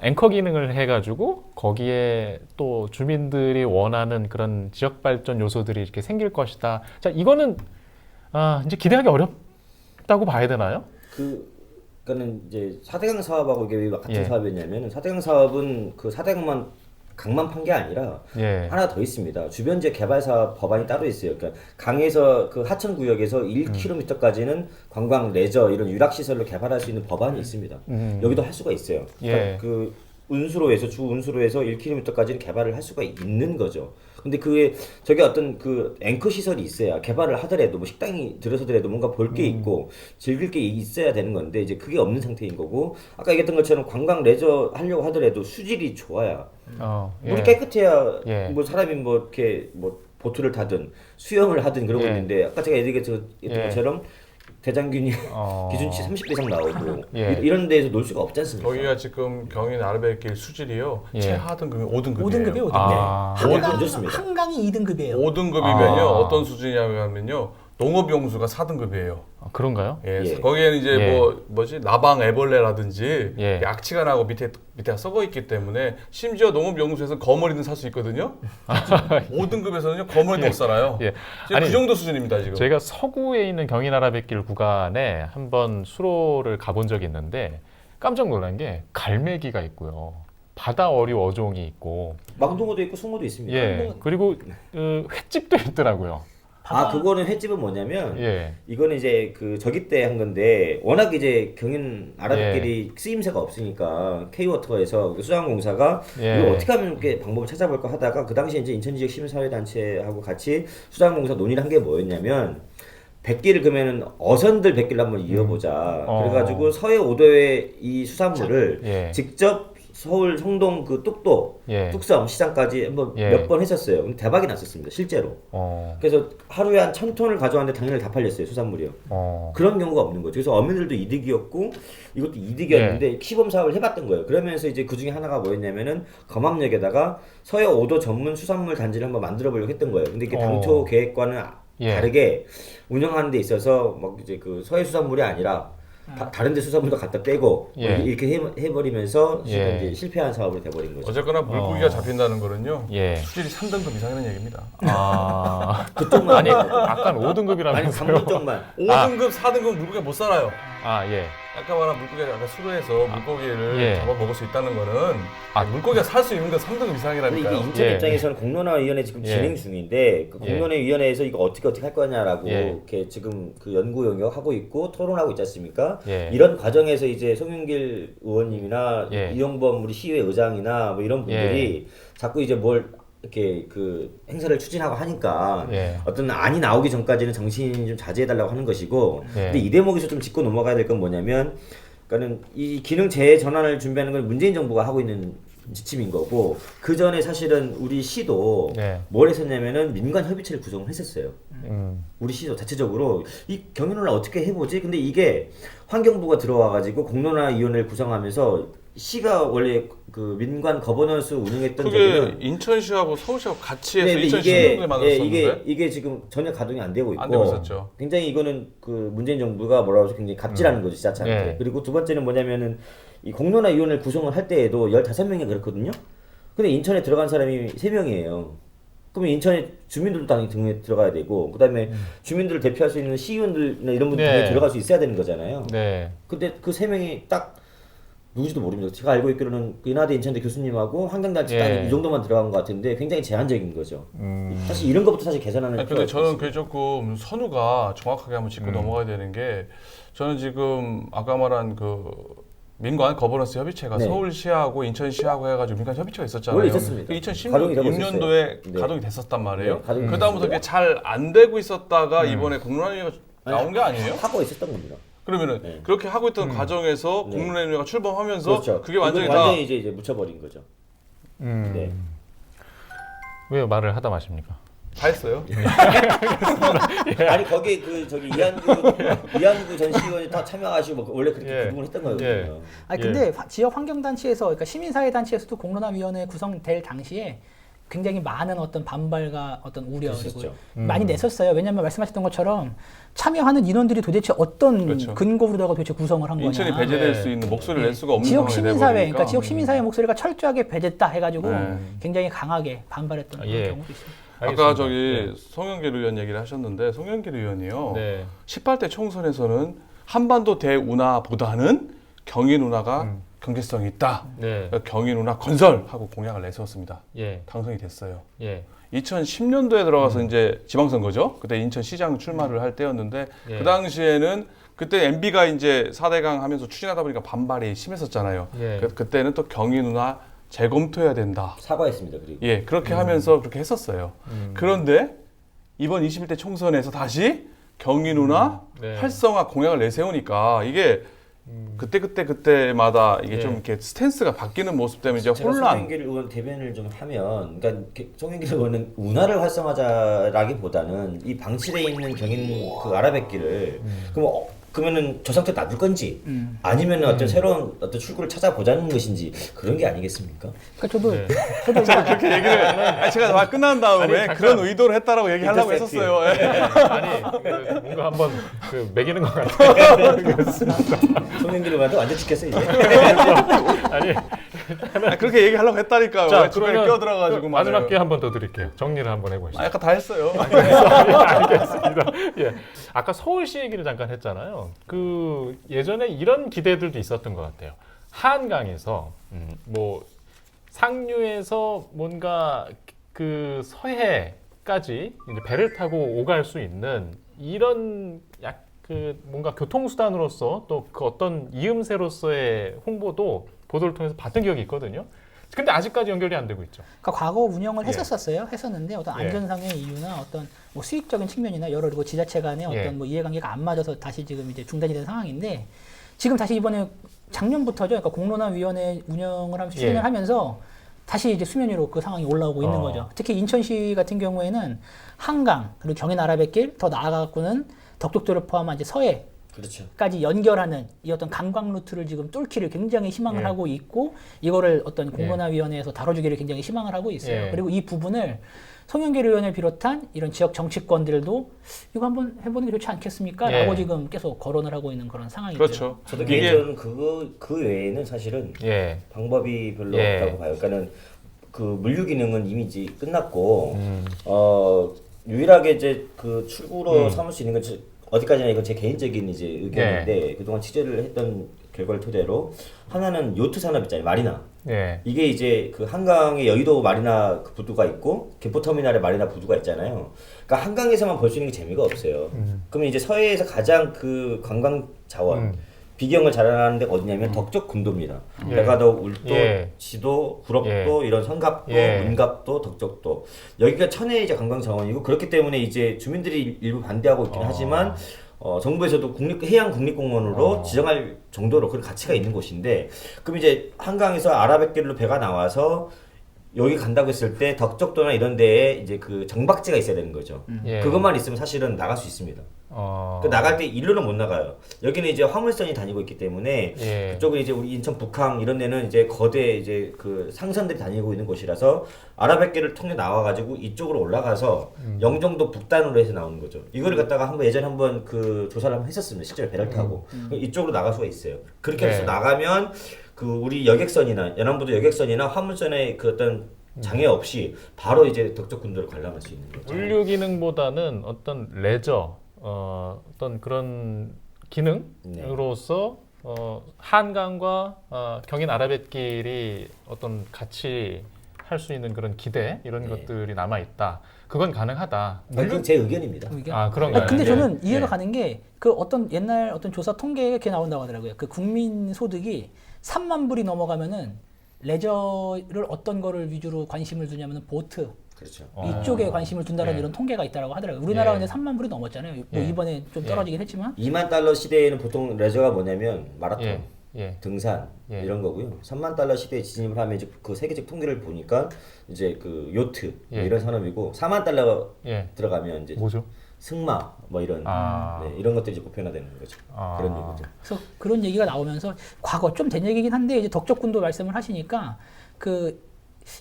[SPEAKER 1] 앵커 기능을 해가지고 거기에 또 주민들이 원하는 그런 지역 발전 요소들이 이렇게 생길 것이다. 자, 이거는 이제 기대하기 어렵다고 봐야 되나요?
[SPEAKER 4] 그러니까는 이제 4대강 사업하고 이게 왜 같은
[SPEAKER 1] 예.
[SPEAKER 4] 사업이었냐면 4대강 사업은 그 4대강만 강만 판 게 아니라
[SPEAKER 1] 예.
[SPEAKER 4] 하나 더 있습니다. 주변 지역 개발 사업 법안이 따로 있어요. 그러니까 강에서 그 하천 구역에서 1km까지는 관광, 레저 이런 유락 시설로 개발할 수 있는 법안이 있습니다. 여기도 할 수가 있어요. 그러니까
[SPEAKER 1] 예.
[SPEAKER 4] 그 운수로에서 주 운수로에서 1km까지는 개발을 할 수가 있는 거죠. 근데 그게 저게 어떤 그 앵커 시설이 있어야 개발을 하더라도 뭐 식당이 들어서더라도 뭔가 볼 게 있고 즐길 게 있어야 되는 건데 이제 그게 없는 상태인 거고 아까 얘기했던 것처럼 관광 레저 하려고 하더라도 수질이 좋아야
[SPEAKER 1] 예.
[SPEAKER 4] 물이 깨끗해야
[SPEAKER 1] 예.
[SPEAKER 4] 뭐 사람이 뭐 이렇게 뭐 보트를 타든 수영을 하든 그러고
[SPEAKER 1] 예.
[SPEAKER 4] 있는데 아까 제가 얘기했던
[SPEAKER 1] 예.
[SPEAKER 4] 것처럼 대장균이
[SPEAKER 1] 어.
[SPEAKER 4] 기준치 30배 이상 나오고
[SPEAKER 1] 예.
[SPEAKER 4] 이런 데에서 놀 수가 없지 않습니까?
[SPEAKER 2] 여기가 지금 경인 아라뱃길 수질이요.
[SPEAKER 1] 예.
[SPEAKER 2] 최하등급이 5등급이에요.
[SPEAKER 3] 5등급이에요, 5등급.
[SPEAKER 1] 아.
[SPEAKER 4] 안 좋습니다.
[SPEAKER 3] 한강이 2등급이에요.
[SPEAKER 2] 5등급이면요.
[SPEAKER 1] 아.
[SPEAKER 2] 어떤 수준이냐면요. 농업용수가 4등급이에요.
[SPEAKER 1] 그런가요?
[SPEAKER 2] 예.
[SPEAKER 4] 예.
[SPEAKER 2] 거기에는 이제
[SPEAKER 1] 예.
[SPEAKER 2] 뭐지? 나방 애벌레라든지
[SPEAKER 1] 예.
[SPEAKER 2] 악취가 나고 밑에가 썩어 있기 때문에 심지어 농업용수에서 거머리는 살 수 있거든요. 5등급에서는요. 거머리도 못 살아요.
[SPEAKER 1] 예.
[SPEAKER 2] 지금
[SPEAKER 1] 아니,
[SPEAKER 2] 그 정도 수준입니다, 지금.
[SPEAKER 1] 제가 서구에 있는 경인아라뱃길 구간에 한번 수로를 가본 적이 있는데 깜짝 놀란 게 갈매기가 있고요. 바다 어류 어종이 있고,
[SPEAKER 4] 망둥어도 있고 숭어도 있습니다.
[SPEAKER 1] 예. 그리고 횟집도 있더라고요.
[SPEAKER 4] 아 그거는 횟집은 뭐냐면
[SPEAKER 1] 예.
[SPEAKER 4] 이거는 이제 그 저기 때 한 건데 워낙 이제 경인 아라뱃길이 쓰임새가 없으니까 K워터에서 수자원공사가
[SPEAKER 1] 예.
[SPEAKER 4] 이걸 어떻게 하면 이렇게 방법을 찾아볼까 하다가 그 당시에 이제 인천지역 시민사회단체하고 같이 수자원공사 논의를 한 게 뭐였냐면 100길을 그러면은 어선들 100길을 한번 이어보자. 그래가지고 서해 5도의 이 수산물을
[SPEAKER 1] 예.
[SPEAKER 4] 직접 서울 성동 그 뚝도
[SPEAKER 1] 예.
[SPEAKER 4] 뚝섬 시장까지 한번
[SPEAKER 1] 예.
[SPEAKER 4] 몇 번 했었어요. 근데 대박이 났었습니다. 실제로. 그래서 하루에 한 1000톤을 가져왔는데 당일 다 팔렸어요. 수산물이요. 그런 경우가 없는 거죠. 그래서 어민들도 이득이었고 이것도 이득이었는데 시범 사업을 해봤던 거예요. 그러면서 이제 그 중에 하나가 뭐였냐면은 검암역에다가 서해 5도 전문 수산물 단지를 한번 만들어 보려고 했던 거예요. 근데 이게 당초 계획과는
[SPEAKER 1] 예.
[SPEAKER 4] 다르게 운영하는 데 있어서 막 이제 그 서해 수산물이 아니라 다른 데 수산물도 갖다 떼고
[SPEAKER 1] 예.
[SPEAKER 4] 이렇게 해버리면서
[SPEAKER 1] 예.
[SPEAKER 4] 이제 실패한 사업으로 돼버린 거죠.
[SPEAKER 2] 어쨌거나 물고기가 잡힌다는 거는요.
[SPEAKER 1] 예.
[SPEAKER 2] 수질이 3등급 이상이라는 얘기입니다.
[SPEAKER 1] 아.
[SPEAKER 4] 그쪽만
[SPEAKER 1] 아니, 약간
[SPEAKER 4] 아니
[SPEAKER 1] 5등급이라면서요.
[SPEAKER 4] 3분 쪽만
[SPEAKER 2] 5등급, 4등급 물고기가 못 살아요.
[SPEAKER 1] 아, 예.
[SPEAKER 2] 아까 말한 물고기가 약간 수로에서 물고기를
[SPEAKER 1] 예.
[SPEAKER 2] 잡아 먹을 수 있다는 거는 물고기가 살 수 있는 건 3등급
[SPEAKER 4] 근데 이게
[SPEAKER 2] 이상이라니까요.
[SPEAKER 4] 인천
[SPEAKER 1] 예.
[SPEAKER 4] 입장에서는 공론화위원회 지금
[SPEAKER 1] 예.
[SPEAKER 4] 진행 중인데 그 공론화위원회에서 이거 어떻게 할 거냐라고
[SPEAKER 1] 예.
[SPEAKER 4] 이렇게 지금 그 연구 영역 하고 있고 토론하고 있지 않습니까?
[SPEAKER 1] 예.
[SPEAKER 4] 이런 과정에서 이제 송영길 의원님이나
[SPEAKER 1] 예.
[SPEAKER 4] 이용범 우리 시의회 의장이나 뭐 이런 분들이 자꾸 이제 뭘 이렇게 그 행사를 추진하고 하니까
[SPEAKER 1] 예.
[SPEAKER 4] 어떤 안이 나오기 전까지는 정신 좀 자제해달라고 하는 것이고
[SPEAKER 1] 예.
[SPEAKER 4] 근데 이 대목에서 좀 짚고 넘어가야 될 건 뭐냐면 그러니까는 이 기능 재전환을 준비하는 건 문재인 정부가 하고 있는 지침인 거고 그 전에 사실은 우리 시도
[SPEAKER 1] 예.
[SPEAKER 4] 뭘 했었냐면은 민간 협의체를 구성을 했었어요. 우리 시도 자체적으로 이 경연을 어떻게 해보지? 근데 이게 환경부가 들어와가지고 공론화위원회를 구성하면서 시가 원래 그 민관 거버넌스 운영했던
[SPEAKER 2] 그게
[SPEAKER 4] 데는
[SPEAKER 2] 인천시하고 서울시하고 같이 해서
[SPEAKER 4] 네, 근데
[SPEAKER 2] 2016년에 만들었었는데
[SPEAKER 4] 이게 지금 전혀 가동이 안 되고 있고
[SPEAKER 2] 안 되고 있었죠.
[SPEAKER 4] 굉장히 이거는 그 문재인 정부가 뭐라고 해서 굉장히 갑질하는 거죠 지자체한테.
[SPEAKER 1] 예.
[SPEAKER 4] 그리고 두 번째는 뭐냐면은 이 공론화위원회를 구성을 할 때에도 15명이 그렇거든요. 근데 인천에 들어간 사람이 3명이에요. 그러면 인천에 주민들도 당연히 등에 들어가야 되고 그다음에 주민들을 대표할 수 있는 시의원들이나 이런 분들
[SPEAKER 1] 네.
[SPEAKER 4] 당연히 들어갈 수 있어야 되는 거잖아요.
[SPEAKER 1] 네.
[SPEAKER 4] 근데 그 3명이 딱 누구지도 모릅니다. 제가 알고 있기로는 그 인하대 인천대 교수님하고 환경단체 딱
[SPEAKER 1] 예.
[SPEAKER 4] 이 정도만 들어간 것 같은데 굉장히 제한적인 거죠. 사실 이런 것부터 사실 개선하는
[SPEAKER 2] 아니, 근데 저는 그게 조금 선우가 정확하게 한번 짚고 넘어가야 되는 게 저는 지금 아까 말한 그 민관 거버넌스 협의체가
[SPEAKER 4] 네.
[SPEAKER 2] 서울시하고 인천시하고 해가지고 민간 협의체가 있었잖아요.
[SPEAKER 4] 원래 있었습니다.
[SPEAKER 2] 2016년도에
[SPEAKER 4] 네.
[SPEAKER 2] 가동이 됐었단 말이에요.
[SPEAKER 4] 네, 가동이
[SPEAKER 2] 그 다음부터 그게 잘 안 되고 있었다가 이번에 공론화위가 나온 게 아니에요?
[SPEAKER 4] 하고 있었던 겁니다.
[SPEAKER 2] 그러면은
[SPEAKER 4] 네.
[SPEAKER 2] 그렇게 하고 있던 과정에서
[SPEAKER 4] 네.
[SPEAKER 2] 공론화위가 출범하면서
[SPEAKER 4] 그렇죠.
[SPEAKER 2] 그게 완전히
[SPEAKER 4] 이건
[SPEAKER 2] 다
[SPEAKER 4] 완전히 이제 묻혀버린 거죠. 네.
[SPEAKER 1] 왜 말을 하다 마십니까?
[SPEAKER 2] 다 했어요.
[SPEAKER 4] 아니 거기 그 저기 이한구 전 시의원이 다 참여하시고 뭐 원래 그렇게
[SPEAKER 1] 예.
[SPEAKER 4] 구분을 했던 거거든요.
[SPEAKER 1] 예.
[SPEAKER 3] 아니 근데 지역 환경단체에서 그러니까 시민사회단체에서도 공론화위원회 구성될 당시에 굉장히 많은 어떤 반발과 어떤 우려 그리고
[SPEAKER 4] 그랬었죠.
[SPEAKER 3] 많이 냈었어요. 왜냐하면 말씀하셨던 것처럼 참여하는 인원들이 도대체 어떤
[SPEAKER 2] 그렇죠.
[SPEAKER 3] 근거로다가 도대체 구성을 한 거냐.
[SPEAKER 2] 인천이 배제될
[SPEAKER 1] 네.
[SPEAKER 2] 수 있는 목소리를 낼 수가 없는
[SPEAKER 3] 지역
[SPEAKER 2] 상황이
[SPEAKER 3] 시민사회,
[SPEAKER 2] 돼버리니까.
[SPEAKER 3] 그러니까 지역 시민사회 목소리가 철저하게 배제됐다 해가지고
[SPEAKER 2] 네.
[SPEAKER 3] 굉장히 강하게 반발했던 그런
[SPEAKER 1] 예.
[SPEAKER 3] 경우도 있습니다.
[SPEAKER 2] 아까
[SPEAKER 1] 알겠습니다.
[SPEAKER 2] 저기
[SPEAKER 1] 네.
[SPEAKER 2] 송영길 의원 얘기를 하셨는데 송영길 의원이요.
[SPEAKER 1] 네.
[SPEAKER 2] 18대 총선에서는 한반도 대운하보다는 경인 운하가 경제성이 있다.
[SPEAKER 1] 네.
[SPEAKER 2] 경인 운하 건설하고 공약을 내세웠습니다.
[SPEAKER 1] 예.
[SPEAKER 2] 당선이 됐어요.
[SPEAKER 1] 예.
[SPEAKER 2] 2010년도에 들어가서 이제 지방선거죠. 그때 인천시장 출마를 할 때였는데
[SPEAKER 1] 예.
[SPEAKER 2] 그 당시에는 그때 MB가 이제 4대강 하면서 추진하다 보니까 반발이 심했었잖아요.
[SPEAKER 1] 예.
[SPEAKER 2] 그때는 또 경인 운하 재검토해야 된다.
[SPEAKER 4] 사과했습니다. 그리고
[SPEAKER 2] 예, 그렇게 하면서 그렇게 했었어요. 그런데 이번 21대 총선에서 다시 경인 운하
[SPEAKER 1] 네.
[SPEAKER 2] 활성화 공약을 내세우니까 이게 그때마다 이게
[SPEAKER 1] 예.
[SPEAKER 2] 좀 이렇게 스탠스가 바뀌는 모습 때문에 이제
[SPEAKER 4] 제가
[SPEAKER 2] 혼란.
[SPEAKER 4] 송영길 의원 대변을 좀 하면, 그러니까 송영길 의원은 운하를 활성화하자라기보다는 이 방치돼 있는 경인 그 아라뱃길을 그러면은 저 상태 놔둘 건지 아니면은 어떤 새로운 어떤 출구를 찾아보자는 것인지 그런 게 아니겠습니까?
[SPEAKER 3] 그러니까 저도
[SPEAKER 1] 네.
[SPEAKER 2] 그렇게 얘기를 제가 말 끝난 다음에
[SPEAKER 1] 아니,
[SPEAKER 2] 그런 의도를 했다라고 얘기하려고
[SPEAKER 4] 인터셉트.
[SPEAKER 2] 했었어요. 예.
[SPEAKER 1] 아니 그 뭔가 한번 그 매기는 것 같아요.
[SPEAKER 4] 송영길 의원도 완전 지켰어요 이제.
[SPEAKER 1] 아니
[SPEAKER 2] 아니, 그렇게 얘기하려고 했다니까요.
[SPEAKER 1] 자
[SPEAKER 2] 중간에
[SPEAKER 1] 그러면
[SPEAKER 2] 끼어들어가지고
[SPEAKER 1] 그 마지막
[SPEAKER 2] 말이에요.
[SPEAKER 1] 기회 한 번 더 드릴게요. 정리를 한번 해보시죠.
[SPEAKER 2] 약간 다 했어요.
[SPEAKER 1] 알겠습니다. 예. 아까 서울시 얘기를 잠깐 했잖아요. 그 예전에 이런 기대들도 있었던 것 같아요. 한강에서 뭐 상류에서 뭔가 그 서해까지 이제 배를 타고 오갈 수 있는 이런 그 뭔가 교통수단으로서 또 그 어떤 이음새로서의 홍보도 보도를 통해서 봤던 기억이 있거든요. 근데 아직까지 연결이 안 되고 있죠.
[SPEAKER 3] 그러니까 과거 운영을
[SPEAKER 1] 예.
[SPEAKER 3] 했었는데 어떤
[SPEAKER 1] 예.
[SPEAKER 3] 안전상의 이유나 어떤 뭐 수익적인 측면이나 여러 그리고 지자체 간의 어떤
[SPEAKER 1] 예.
[SPEAKER 3] 뭐 이해관계가 안 맞아서 다시 지금 이제 중단이 된 상황인데 지금 다시 이번에 작년부터죠. 그러니까 공론화위원회 운영을 하면서 추진을
[SPEAKER 1] 예.
[SPEAKER 3] 하면서 다시 이제 수면 위로 그 상황이 올라오고 있는 거죠. 특히 인천시 같은 경우에는 한강 그리고 경인 아라뱃길 더 나아가고는 덕덕도를 포함한 이제 서해
[SPEAKER 4] 그렇죠.
[SPEAKER 3] 까지 연결하는 이 어떤 관광 루트를 지금 뚫기를 굉장히 희망을
[SPEAKER 1] 예.
[SPEAKER 3] 하고 있고 이거를 어떤 공론화위원회에서 다뤄주기를 굉장히 희망을 하고 있어요.
[SPEAKER 1] 예.
[SPEAKER 3] 그리고 이 부분을 송영길 의원을 비롯한 이런 지역 정치권들도 이거 한번 해보는 게 좋지 않겠습니까?
[SPEAKER 1] 예.
[SPEAKER 3] 라고 지금 계속 거론을 하고 있는 그런 상황이죠.
[SPEAKER 2] 그렇죠.
[SPEAKER 4] 저도
[SPEAKER 2] 이게-
[SPEAKER 4] 개인적으로는 그 외에는 사실은
[SPEAKER 1] 예.
[SPEAKER 4] 방법이 별로
[SPEAKER 1] 예.
[SPEAKER 4] 없다고 봐요. 그러니까는 그 물류 기능은 이미 이제 끝났고 유일하게 이제 그 출구로 삼을 수 있는 건 어디까지나 이건 제 개인적인 이제 의견인데 그동안 취재를 했던 결과를 토대로 하나는 요트 산업 있잖아요. 마리나.
[SPEAKER 1] 예.
[SPEAKER 4] 이게 이제 그 한강에 여의도 마리나 그 부두가 있고 김포터미널에 마리나 부두가 있잖아요. 그러니까 한강에서만 볼 수 있는 게 재미가 없어요. 그러면 이제 서해에서 가장 그 관광 자원 비경을 자랑하는 데가 어디냐면 덕적 군도입니다.
[SPEAKER 1] 예.
[SPEAKER 4] 대가도, 울도,
[SPEAKER 1] 예.
[SPEAKER 4] 지도, 구럽도,
[SPEAKER 1] 예.
[SPEAKER 4] 이런 성갑도,
[SPEAKER 1] 예.
[SPEAKER 4] 문갑도, 덕적도 여기가 천혜의 이제 관광 자원이고 그렇기 때문에 이제 주민들이 일부 반대하고 있긴 하지만 정부에서도 해양 국립공원으로 지정할 정도로 그런 가치가 있는 곳인데 그럼 이제 한강에서 아라뱃길로 배가 나와서 여기 간다고 했을 때 덕적도나 이런 데에 이제 그 정박지가 있어야 되는 거죠.
[SPEAKER 1] 예.
[SPEAKER 4] 그것만 있으면 사실은 나갈 수 있습니다. 그 나갈 때 일로는 못 나가요. 여기는 이제 화물선이 다니고 있기 때문에
[SPEAKER 1] 예.
[SPEAKER 4] 그쪽은 이제 우리 인천 북항 이런 데는 이제 거대 이제 그 상선들이 다니고 있는 곳이라서 아라뱃길을 통해 나와가지고 이쪽으로 올라가서 영종도 북단으로 해서 나오는 거죠. 이거를 갖다가 예전에 한번 그 조사를 한번 했었습니다. 실제로 배를 타고 이쪽으로 나갈 수가 있어요. 그렇게 해서
[SPEAKER 1] 네.
[SPEAKER 4] 나가면 그 우리 여객선이나 연안부도 여객선이나 화물선의 그 어떤 장애 없이 바로 이제 덕적 군도를 관람할 수 있는 거죠.
[SPEAKER 1] 물류 기능보다는 어떤 레저, 어떤 그런 기능으로서 한강과 경인 아라뱃길이 어떤 같이 할 수 있는 그런 기대 이런 것들이 남아 있다. 그건 가능하다.
[SPEAKER 4] 그건 제 의견입니다.
[SPEAKER 3] 의견?
[SPEAKER 1] 아 그런가요?
[SPEAKER 3] 근데
[SPEAKER 1] 네.
[SPEAKER 3] 저는 이해가
[SPEAKER 1] 네.
[SPEAKER 3] 가는 게 그 어떤 옛날 어떤 조사 통계에 이렇게 나온다고 하더라고요. 그 국민 소득이 3만 불이 넘어가면은 레저를 어떤 거를 위주로 관심을 두냐면은 보트
[SPEAKER 4] 그렇죠.
[SPEAKER 3] 이쪽에 관심을 둔다는
[SPEAKER 1] 예.
[SPEAKER 3] 이런 통계가 있다라고 하더라고요. 우리나라가
[SPEAKER 1] 예.
[SPEAKER 3] 이제 3만 불이 넘었잖아요. 뭐
[SPEAKER 1] 예.
[SPEAKER 3] 이번에 좀 떨어지긴 했지만
[SPEAKER 4] $2만 달러 시대에는 보통 레저가 뭐냐면 마라톤,
[SPEAKER 1] 예. 예.
[SPEAKER 4] 등산
[SPEAKER 1] 예.
[SPEAKER 4] 이런 거고요. 3만 달러 시대에 진입을 하면 이제 그 세계적 통계를 보니까 이제 그 요트 뭐
[SPEAKER 1] 예.
[SPEAKER 4] 이런 산업이고 4만 달러
[SPEAKER 1] 예.
[SPEAKER 4] 들어가면 이제
[SPEAKER 1] 뭐죠?
[SPEAKER 4] 승마 뭐 이런
[SPEAKER 1] 아.
[SPEAKER 4] 네, 이런 것들이 이제 보편화되는 거죠.
[SPEAKER 1] 아.
[SPEAKER 4] 그런 얘기죠.
[SPEAKER 3] 그래서 그런 얘기가 나오면서 과거 좀 된 얘기긴 한데 이제 덕적군도 말씀을 하시니까 그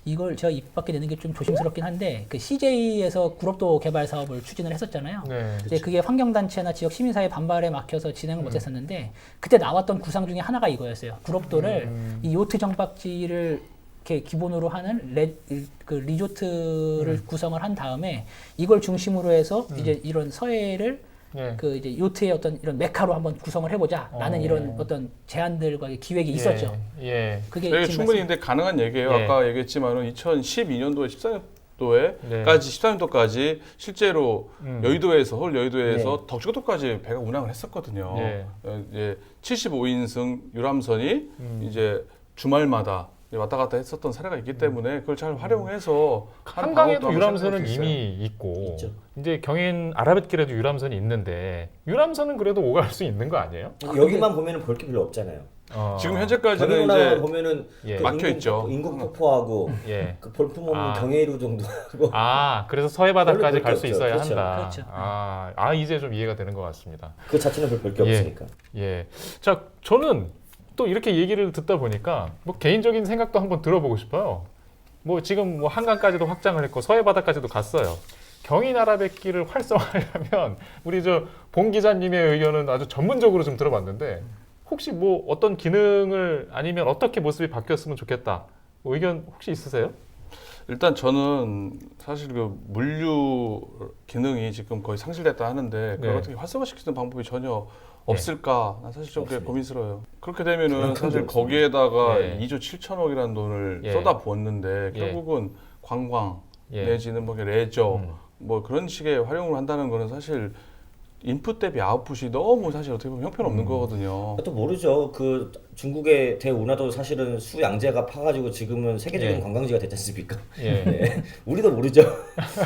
[SPEAKER 3] 이걸 제가 입 밖에 내는 게 좀 조심스럽긴 한데 그 CJ에서 구럽도 개발 사업을 추진을 했었잖아요.
[SPEAKER 1] 네.
[SPEAKER 3] 이제 그게 환경단체나 지역 시민사회 반발에 막혀서 진행을 못했었는데 그때 나왔던 구상 중에 하나가 이거였어요. 구럽도를 이 요트 정박지를 이렇게 기본으로 하는 리조트를 구성을 한 다음에 이걸 중심으로 해서 이제 이런 서해를
[SPEAKER 1] 예.
[SPEAKER 3] 그 이제 요트의 어떤 이런 메카로 한번 구성을 해보자라는 이런 어떤 제안들과 기획이 있었죠.
[SPEAKER 1] 예.
[SPEAKER 3] 그게
[SPEAKER 2] 네,
[SPEAKER 3] 지금
[SPEAKER 2] 충분히
[SPEAKER 3] 말씀-
[SPEAKER 2] 근데 가능한 얘기예요.
[SPEAKER 1] 예.
[SPEAKER 2] 아까 얘기했지만은 2012년도에 14년도에까지 13년도까지 실제로 여의도에서 서울 여의도에서 덕지구도까지 배가 운항을 했었거든요.
[SPEAKER 1] 예.
[SPEAKER 2] 75인승 유람선이 이제 주말마다 왔다 갔다 했었던 사례가 있기 때문에 그걸 잘 활용해서 하는 방법도
[SPEAKER 1] 한강에도
[SPEAKER 2] 한번
[SPEAKER 1] 유람선은
[SPEAKER 2] 생각할 수 있어요.
[SPEAKER 1] 이미 있고
[SPEAKER 4] 있죠.
[SPEAKER 1] 이제 경인 아라뱃길에도 유람선이 있는데 유람선은 그래도 오갈 수 있는 거 아니에요?
[SPEAKER 4] 여기만 보면은 볼 게 별로 없잖아요.
[SPEAKER 2] 지금
[SPEAKER 4] 경인
[SPEAKER 2] 현재까지는
[SPEAKER 4] 운하만
[SPEAKER 2] 이제
[SPEAKER 4] 보면은
[SPEAKER 1] 예.
[SPEAKER 4] 그
[SPEAKER 2] 막혀 있죠.
[SPEAKER 4] 인국폭포하고
[SPEAKER 1] 예.
[SPEAKER 4] 그 볼품없는
[SPEAKER 1] 아.
[SPEAKER 4] 경회로 정도 하고
[SPEAKER 1] 아, 그래서 서해 바다까지
[SPEAKER 4] 별로
[SPEAKER 1] 갈 수
[SPEAKER 4] 볼게
[SPEAKER 1] 있어야
[SPEAKER 4] 없죠.
[SPEAKER 1] 한다.
[SPEAKER 3] 그렇죠.
[SPEAKER 1] 아, 이제 좀 이해가 되는 것 같습니다.
[SPEAKER 4] 그 자체는 별 볼 게
[SPEAKER 1] 예.
[SPEAKER 4] 없으니까.
[SPEAKER 1] 예. 자, 저는 또 이렇게 얘기를 듣다 보니까 뭐 개인적인 생각도 한번 들어보고 싶어요. 뭐 지금 뭐 한강까지도 확장을 했고 서해 바다까지도 갔어요. 경인 아라뱃길을 활성화하려면 우리 저 봉 기자님의 의견은 아주 전문적으로 좀 들어봤는데 혹시 뭐 어떤 기능을 아니면 어떻게 모습이 바뀌었으면 좋겠다. 뭐 의견 혹시 있으세요?
[SPEAKER 2] 일단 저는 사실 그 물류 기능이 지금 거의 상실됐다 하는데 그걸
[SPEAKER 1] 네.
[SPEAKER 2] 어떻게 활성화시키는 방법이 전혀 없을까? 난 사실 좀 그게
[SPEAKER 4] 없습니다.
[SPEAKER 2] 고민스러워요. 그렇게 되면은
[SPEAKER 4] 그런
[SPEAKER 2] 사실
[SPEAKER 4] 큰 게
[SPEAKER 2] 거기에다가
[SPEAKER 1] 예.
[SPEAKER 2] 2조 7천억이라는 돈을
[SPEAKER 1] 예.
[SPEAKER 2] 쏟아 부었는데
[SPEAKER 1] 예.
[SPEAKER 2] 결국은 관광
[SPEAKER 1] 예.
[SPEAKER 2] 내지는 뭐 레저
[SPEAKER 1] 음.
[SPEAKER 2] 뭐 그런 식의 활용을 한다는 거는 사실 인풋 대비 아웃풋이 너무 사실 어떻게 보면 형편없는 거거든요.
[SPEAKER 4] 또 모르죠. 그 중국의 대운하도 사실은 수양제가 파가지고 지금은 세계적인
[SPEAKER 1] 예.
[SPEAKER 4] 관광지가 됐지 않습니까?
[SPEAKER 1] 예.
[SPEAKER 4] 네. 우리도 모르죠.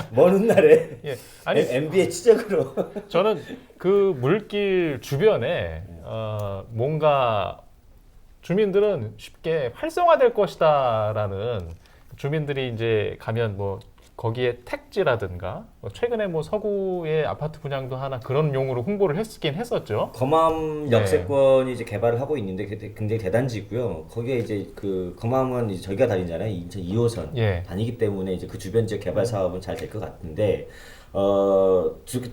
[SPEAKER 4] 먼 훗날에
[SPEAKER 1] 예. 아니
[SPEAKER 4] MB의 치적으로
[SPEAKER 1] 저는 그 물길 주변에 뭔가 주민들은 쉽게 활성화될 것이다라는 주민들이 이제 가면 뭐 거기에 택지라든가 뭐 최근에 뭐 서구의 아파트 분양도 하나 그런 용으로 홍보를 했긴 했었죠.
[SPEAKER 4] 거맘 역세권이 이제 개발을 하고 있는데 그게 굉장히 대단지고요. 거기에 이제 그 거맘은 이제 저희가 다니잖아요. 인천 2호선
[SPEAKER 1] 예.
[SPEAKER 4] 다니기 때문에 이제 그 주변 지역 개발 사업은 잘 될 것 같은데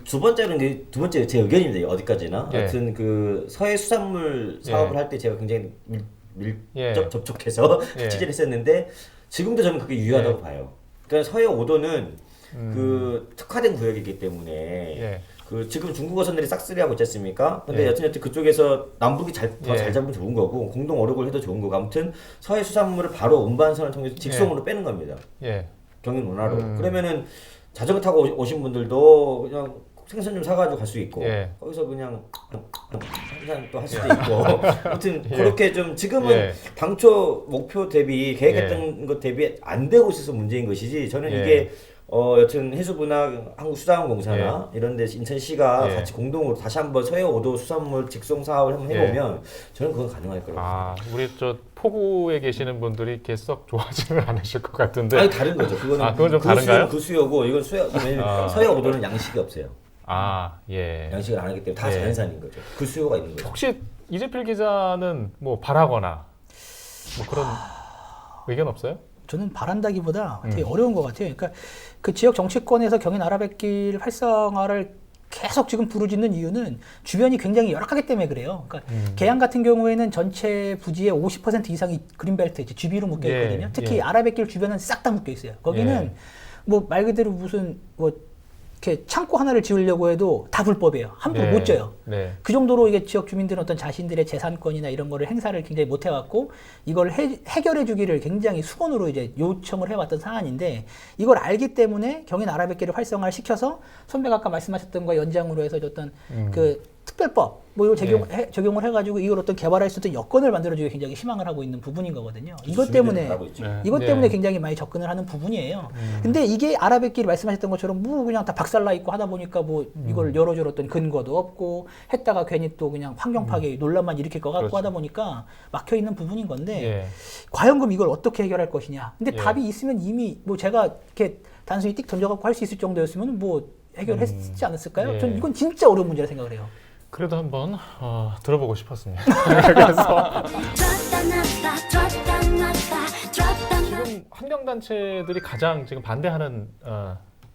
[SPEAKER 4] 두 번째는 두 번째 제 의견입니다. 어디까지나
[SPEAKER 1] 예.
[SPEAKER 4] 하여튼 그 서해 수산물 사업을
[SPEAKER 1] 예.
[SPEAKER 4] 할 때 제가 굉장히 밀접
[SPEAKER 1] 예.
[SPEAKER 4] 접촉해서
[SPEAKER 1] 예.
[SPEAKER 4] 취재를 했었는데 지금도 저는 그게 유효하다고 봐요. 그러니까 서해 5도는 그 특화된 구역이기 때문에
[SPEAKER 1] 예.
[SPEAKER 4] 그 지금 중국 어선들이 싹쓸이하고 있지 않습니까? 근데
[SPEAKER 1] 예.
[SPEAKER 4] 여튼 그쪽에서 남북이 더
[SPEAKER 1] 예.
[SPEAKER 4] 잘 잡으면 좋은 거고 공동 어록을 해도 좋은 거고 아무튼 서해 수산물을 바로 운반선을 통해서 직송으로 빼는 겁니다.
[SPEAKER 1] 예.
[SPEAKER 4] 경인 운하로. 그러면은 자전거 타고 오신 분들도 그냥 생선 좀 사가지고 갈 수 있고
[SPEAKER 1] 예.
[SPEAKER 4] 거기서 그냥 한잔 또 할 수도 있고 아무튼
[SPEAKER 1] 예.
[SPEAKER 4] 그렇게 좀 지금은
[SPEAKER 1] 예.
[SPEAKER 4] 당초 목표 대비 계획했던 것 대비 안 되고 있어서 문제인 것이지 저는
[SPEAKER 1] 예.
[SPEAKER 4] 이게 여튼 해수부나 한국수자원공사나 이런 데 인천시가
[SPEAKER 1] 예.
[SPEAKER 4] 같이 공동으로 다시 한번 서해 5도 수산물 직송 사업을 한번 해보면 저는 그건 가능할 거라고
[SPEAKER 1] 아, 우리 저 포구에 계시는 분들이 이렇게 썩 좋아하지는 않으실 것 같은데.
[SPEAKER 4] 아니 다른 거죠. 그거는
[SPEAKER 1] 그건 좀
[SPEAKER 4] 그
[SPEAKER 1] 다른가요?
[SPEAKER 4] 그 수요고 이건 수요. 왜냐면 서해 5도는 양식이 없어요.
[SPEAKER 1] 아, 예.
[SPEAKER 4] 양식을 안 하기 때문에 다
[SPEAKER 1] 예.
[SPEAKER 4] 자연산인 거죠. 그 수요가 있는 거죠.
[SPEAKER 1] 혹시 이재필 기자는 뭐 바라거나 뭐 그런 의견 없어요?
[SPEAKER 3] 저는 바란다기보다 되게 어려운 것 같아요. 그러니까 그 지역 정치권에서 경인 아라뱃길 활성화를 계속 지금 부르짖는 이유는 주변이 굉장히 열악하기 때문에 그래요. 그러니까 계양 같은 경우에는 전체 부지의 50% 이상이 그린벨트 이제 주비로 묶여 있거든요.
[SPEAKER 1] 예,
[SPEAKER 3] 특히
[SPEAKER 1] 예.
[SPEAKER 3] 아라뱃길 주변은 싹 다 묶여 있어요. 거기는
[SPEAKER 1] 예.
[SPEAKER 3] 뭐 말 그대로 무슨 뭐 이렇게 창고 하나를 지으려고 해도 다 불법이에요. 함부로
[SPEAKER 1] 네.
[SPEAKER 3] 못 져요.
[SPEAKER 1] 네.
[SPEAKER 3] 그 정도로 이게 지역 주민들은 어떤 자신들의 재산권이나 이런 거를 행사를 굉장히 못 해왔고 이걸 해결해 주기를 굉장히 수건으로 이제 요청을 해왔던 사안인데 이걸 알기 때문에 경인 아라뱃길을 활성화를 시켜서 선배가 아까 말씀하셨던 거 연장으로 해서 어떤 그 특별법 뭐 이걸 적용을 해가지고 이걸 어떤 개발할 수 있는 여건을 만들어주기 굉장히 희망을 하고 있는 부분인 거거든요. 이것 때문에
[SPEAKER 4] 하고 있죠.
[SPEAKER 2] 네.
[SPEAKER 3] 이것
[SPEAKER 1] 네.
[SPEAKER 3] 때문에 굉장히 많이 접근을 하는 부분이에요. 근데 이게 아라뱃길 말씀하셨던 것처럼 뭐 그냥 다 박살나 있고 하다 보니까 뭐 이걸 열어줄 어떤 근거도 없고 했다가 괜히 또 그냥 환경 파괴 논란만 일으킬 것 같고
[SPEAKER 1] 그렇죠.
[SPEAKER 3] 하다 보니까 막혀 있는 부분인 건데
[SPEAKER 1] 예.
[SPEAKER 3] 과연 그럼 이걸 어떻게 해결할 것이냐. 근데
[SPEAKER 1] 예.
[SPEAKER 3] 답이 있으면 이미 뭐 제가 이렇게 단순히 띡 던져갖고 할 수 있을 정도였으면 뭐 해결했지 않았을까요?
[SPEAKER 1] 예.
[SPEAKER 3] 전 이건 진짜 어려운 문제라 생각을 해요.
[SPEAKER 1] 그래도 한번 들어보고 싶었습니다. 그래서 지금 환경단체들이 가장 지금 반대하는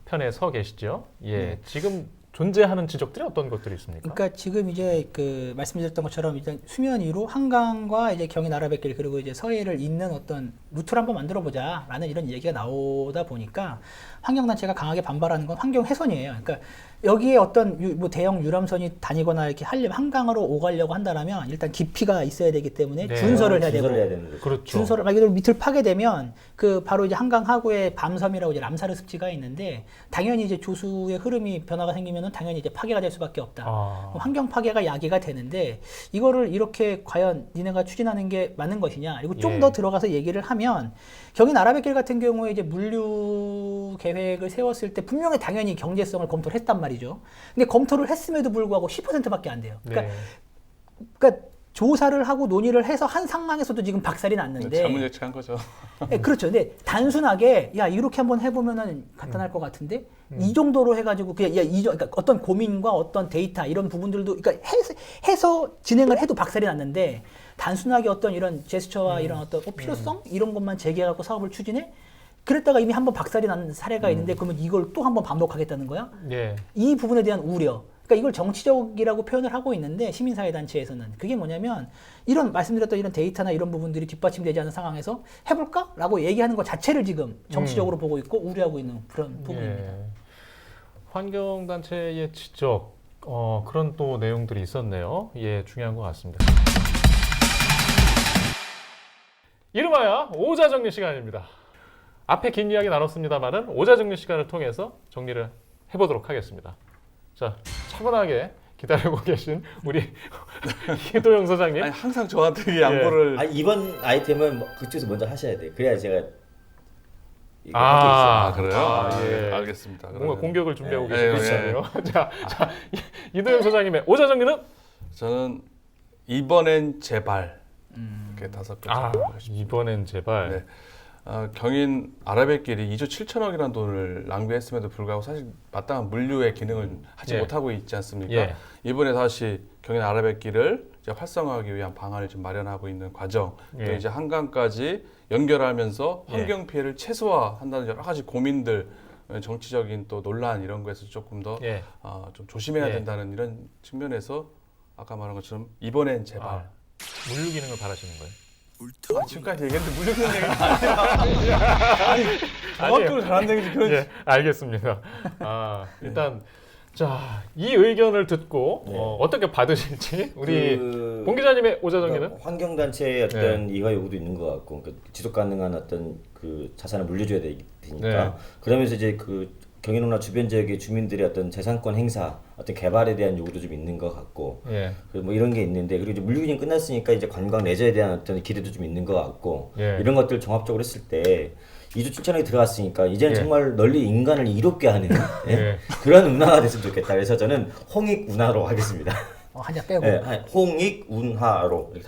[SPEAKER 1] 편에 서 계시죠. 예, 지금 존재하는 지적들이 어떤 것들이 있습니까?
[SPEAKER 3] 그러니까 지금 이제 그 말씀드렸던 것처럼 일단 수면 위로 한강과 이제 경인 아라뱃길 그리고 이제 서해를 잇는 어떤 루트를 한번 만들어 보자라는 이런 얘기가 나오다 보니까 환경단체가 강하게 반발하는 건 환경 훼손이에요. 그러니까 여기에 어떤 뭐 대형 유람선이 다니거나 이렇게 하려면 한강으로 오가려고 한다라면 일단 깊이가 있어야 되기 때문에
[SPEAKER 1] 네.
[SPEAKER 3] 준설을 해야 되고
[SPEAKER 4] 준설을 해야 되는 거죠.
[SPEAKER 1] 그렇죠.
[SPEAKER 3] 준설을 막 이걸 밑을 파게 되면 그 바로 이제 한강 하구에 밤섬이라고 이제 람사르 습지가 있는데 당연히 이제 조수의 흐름이 변화가 생기면은 당연히 이제 파괴가 될 수밖에 없다.
[SPEAKER 1] 아.
[SPEAKER 3] 환경 파괴가 야기가 되는데 이거를 이렇게 과연 니네가 추진하는 게 맞는 것이냐? 그리고 좀
[SPEAKER 1] 예.
[SPEAKER 3] 더 들어가서 얘기를 하면 경인 아라뱃길 같은 경우에 이제 물류 계획을 세웠을 때 분명히 당연히 경제성을 검토를 했단 말이죠. 근데 검토를 했음에도 불구하고 10%밖에 안 돼요. 그러니까,
[SPEAKER 1] 네.
[SPEAKER 3] 그러니까 조사를 하고 논의를 해서 한 상황에서도 지금 박살이 났는데
[SPEAKER 2] 잘못 예측한 거죠.
[SPEAKER 3] 네, 그렇죠. 근데 단순하게 야 이렇게 한번 해보면은 간단할 것 같은데 이 정도로 해가지고 그냥 그러니까 어떤 고민과 어떤 데이터 이런 부분들도 그러니까 해서 진행을 해도 박살이 났는데 단순하게 어떤 이런 제스처와 이런 어떤 필요성 이런 것만 제기해갖고 사업을 추진해 그랬다가 이미 한번 박살이 난 사례가 있는데 그러면 이걸 또 한번 반복하겠다는 거야?
[SPEAKER 1] 예.
[SPEAKER 3] 이 부분에 대한 우려. 그러니까 이걸 정치적이라고 표현을 하고 있는데 시민사회 단체에서는 그게 뭐냐면 이런 말씀드렸던 이런 데이터나 이런 부분들이 뒷받침되지 않은 상황에서 해볼까라고 얘기하는 것 자체를 지금 정치적으로 보고 있고 우려하고 있는 그런 부분입니다.
[SPEAKER 1] 예. 환경단체의 지적 그런 또 내용들이 있었네요. 예, 중요한 것 같습니다. 이름하여 오자정리 시간입니다. 앞에 긴 이야기 나눴습니다만은 오자정리 시간을 통해서 정리를 해보도록 하겠습니다. 자, 차분하게 기다리고 계신 우리 이도영 소장님.
[SPEAKER 2] 아니, 항상 저한테 이 양보를
[SPEAKER 4] 아니, 이번 아이템은 그쪽에서 먼저 하셔야 돼요. 그래야 제가 이거 할게 있어요.
[SPEAKER 2] 아, 그래요?
[SPEAKER 1] 아, 예.
[SPEAKER 2] 알겠습니다.
[SPEAKER 1] 뭔가
[SPEAKER 2] 그러면
[SPEAKER 1] 공격을 준비하고
[SPEAKER 4] 예,
[SPEAKER 1] 계시네요. 자, 이도영 소장님의 오자정리는
[SPEAKER 2] 저는 이번엔 제발 이렇게 5개.
[SPEAKER 1] 이번엔 제발.
[SPEAKER 2] 네. 경인 아라뱃길이 2조 7천억이라는 돈을 낭비했음에도 불구하고 사실 마땅한 물류의 기능을 하지
[SPEAKER 1] 예.
[SPEAKER 2] 못하고 있지 않습니까?
[SPEAKER 1] 예.
[SPEAKER 2] 이번에 다시 경인 아라뱃길을 이제 활성화하기 위한 방안을 좀 마련하고 있는 과정, 또
[SPEAKER 1] 예.
[SPEAKER 2] 이제 한강까지 연결하면서
[SPEAKER 1] 예.
[SPEAKER 2] 환경 피해를 최소화한다는 여러 가지 고민들, 정치적인 또 논란 이런 거에서 조금 더
[SPEAKER 1] 예.
[SPEAKER 2] 좀 조심해야
[SPEAKER 1] 예.
[SPEAKER 2] 된다는 이런 측면에서 아까 말한 것처럼 이번엔 제발.
[SPEAKER 1] 물류 기능을 바라시는 거예요?
[SPEAKER 2] 지금까지 얘기했는데 물류 기능 얘기가 아니 정확도를 잘한다는 게 그런.
[SPEAKER 1] 예, 알겠습니다. 일단 자, 이 의견을 듣고
[SPEAKER 4] 네.
[SPEAKER 1] 어떻게 받으실지 우리
[SPEAKER 4] 그-
[SPEAKER 1] 봉 기자님의 오자정리는
[SPEAKER 4] 그러니까 환경단체의 어떤 이화 요구도 있는 것 같고 그러니까 지속 가능한 어떤 그 자산을 물려줘야 되니까
[SPEAKER 1] 네.
[SPEAKER 4] 그러면서 이제 그 경인호나 주변 지역의 주민들의 어떤 재산권 행사, 어떤 개발에 대한 요구도 좀 있는 것 같고,
[SPEAKER 1] 예.
[SPEAKER 4] 그리고 뭐 이런 게 있는데 그리고 이제 물류 기능 끝났으니까 이제 관광 레저에 대한 어떤 기대도 좀 있는 것 같고,
[SPEAKER 1] 예.
[SPEAKER 4] 이런 것들 종합적으로 했을 때 2조 7천억이 들어갔으니까 이제는
[SPEAKER 1] 예.
[SPEAKER 4] 정말 널리 인간을 이롭게 하는 예?
[SPEAKER 1] 예.
[SPEAKER 4] 그런 운하가 됐으면 좋겠다. 그래서 저는 홍익 운하로 하겠습니다.
[SPEAKER 3] 한 장 빼고.
[SPEAKER 4] 예, 홍익 운하로 이렇게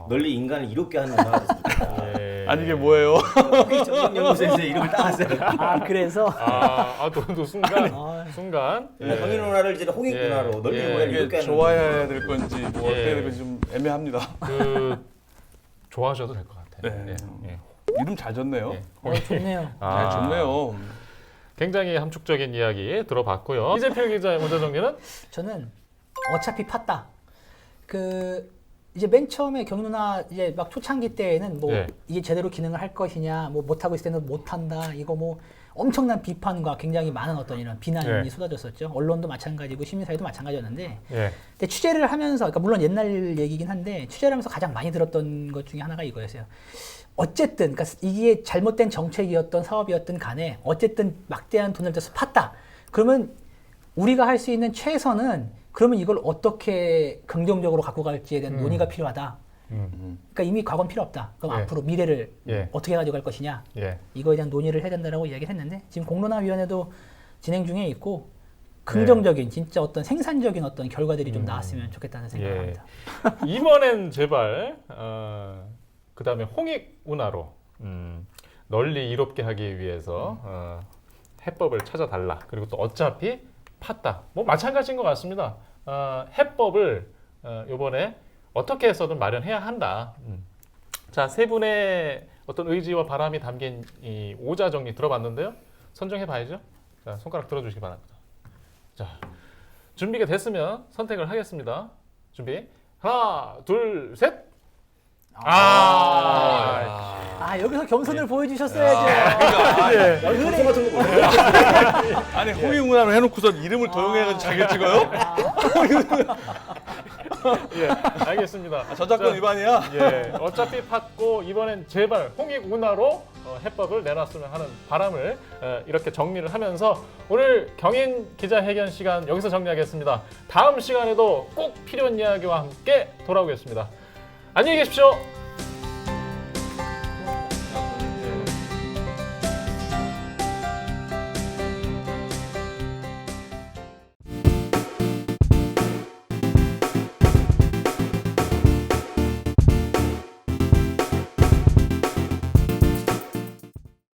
[SPEAKER 4] 널리 인간을 이롭게 하는 운하가 됐으면 좋겠다.
[SPEAKER 1] 예.
[SPEAKER 2] 아니 이게 뭐예요?
[SPEAKER 4] 홍익 전문연구소에서 이름을 따왔어요.
[SPEAKER 3] 그래서
[SPEAKER 1] 또 순간 순간
[SPEAKER 4] 경인 운하를 이제 홍익
[SPEAKER 1] 예.
[SPEAKER 4] 운하로 널리
[SPEAKER 1] 예.
[SPEAKER 4] 인간을
[SPEAKER 2] 이게
[SPEAKER 4] 이롭게 하는
[SPEAKER 2] 좋아해야 될 건지 뭐
[SPEAKER 1] 예.
[SPEAKER 2] 어떻게 해야 될 건지 좀 애매합니다.
[SPEAKER 1] 좋아하셔도 될 것 같아요.
[SPEAKER 2] 네.
[SPEAKER 1] 예.
[SPEAKER 2] 이름 잘 졌네요.
[SPEAKER 1] 예.
[SPEAKER 3] 좋네요.
[SPEAKER 2] 잘 졌네요.
[SPEAKER 1] 굉장히 함축적인 이야기 들어봤고요. 이재필 기자의 오자정리는
[SPEAKER 3] 저는 어차피 팠다. 이제 맨 처음에 경누나 이제 막 초창기 때에는 뭐
[SPEAKER 1] 네.
[SPEAKER 3] 이게 제대로 기능을 할 것이냐, 뭐 못하고 있을 때는 못한다. 이거 뭐 엄청난 비판과 굉장히 많은 어떤 이런 비난이
[SPEAKER 1] 네.
[SPEAKER 3] 쏟아졌었죠. 언론도 마찬가지고 시민사회도 마찬가지였는데,
[SPEAKER 1] 예.
[SPEAKER 3] 근데 취재를 하면서, 그러니까 물론 옛날 얘기긴 한데 취재를 하면서 가장 많이 들었던 것 중에 하나가 이거였어요. 어쨌든, 그러니까 이게 잘못된 정책이었던 사업이었던 간에 어쨌든 막대한 돈을 들여서 팠다. 그러면 우리가 할 수 있는 최선은 그러면 이걸 어떻게 긍정적으로 갖고 갈지에 대한 논의가 필요하다. 그러니까 이미 과거는 필요 없다. 그럼
[SPEAKER 1] 예.
[SPEAKER 3] 앞으로 미래를
[SPEAKER 1] 예.
[SPEAKER 3] 어떻게 가지고 갈 것이냐.
[SPEAKER 1] 예.
[SPEAKER 3] 이거에 대한 논의를 해야 된다라고 이야기를 했는데 지금 공론화위원회도 진행 중에 있고 긍정적인 진짜 어떤 생산적인 어떤 결과들이 좀 나왔으면 좋겠다는 생각을
[SPEAKER 1] 예.
[SPEAKER 3] 합니다.
[SPEAKER 1] 이번엔 제발 그 다음에 홍익 운하로 널리 이롭게 하기 위해서 해법을 찾아달라. 그리고 또 어차피 팠다. 뭐 마찬가지인 것 같습니다. 해법을 이번에 어떻게 해서든 마련해야 한다. 자, 세 분의 어떤 의지와 바람이 담긴 이 오자정리 들어봤는데요. 선정해 봐야죠. 자, 손가락 들어주시기 바랍니다. 자, 준비가 됐으면 선택을 하겠습니다. 준비. 하나, 둘, 셋.
[SPEAKER 3] 여기서 겸손을 보여주셨어야죠.
[SPEAKER 2] 아니 홍익문화로 해놓고서 이름을 도용해가지고 자기가 찍어요?
[SPEAKER 1] 예, 알겠습니다.
[SPEAKER 2] 저작권 위반이야?
[SPEAKER 1] 예, 어차피 팠고 이번엔 제발 홍익운하로 해법을 내놨으면 하는 바람을 이렇게 정리를 하면서 오늘 경인 기자회견 시간 여기서 정리하겠습니다. 다음 시간에도 꼭 필요한 이야기와 함께 돌아오겠습니다. 안녕히 계십시오.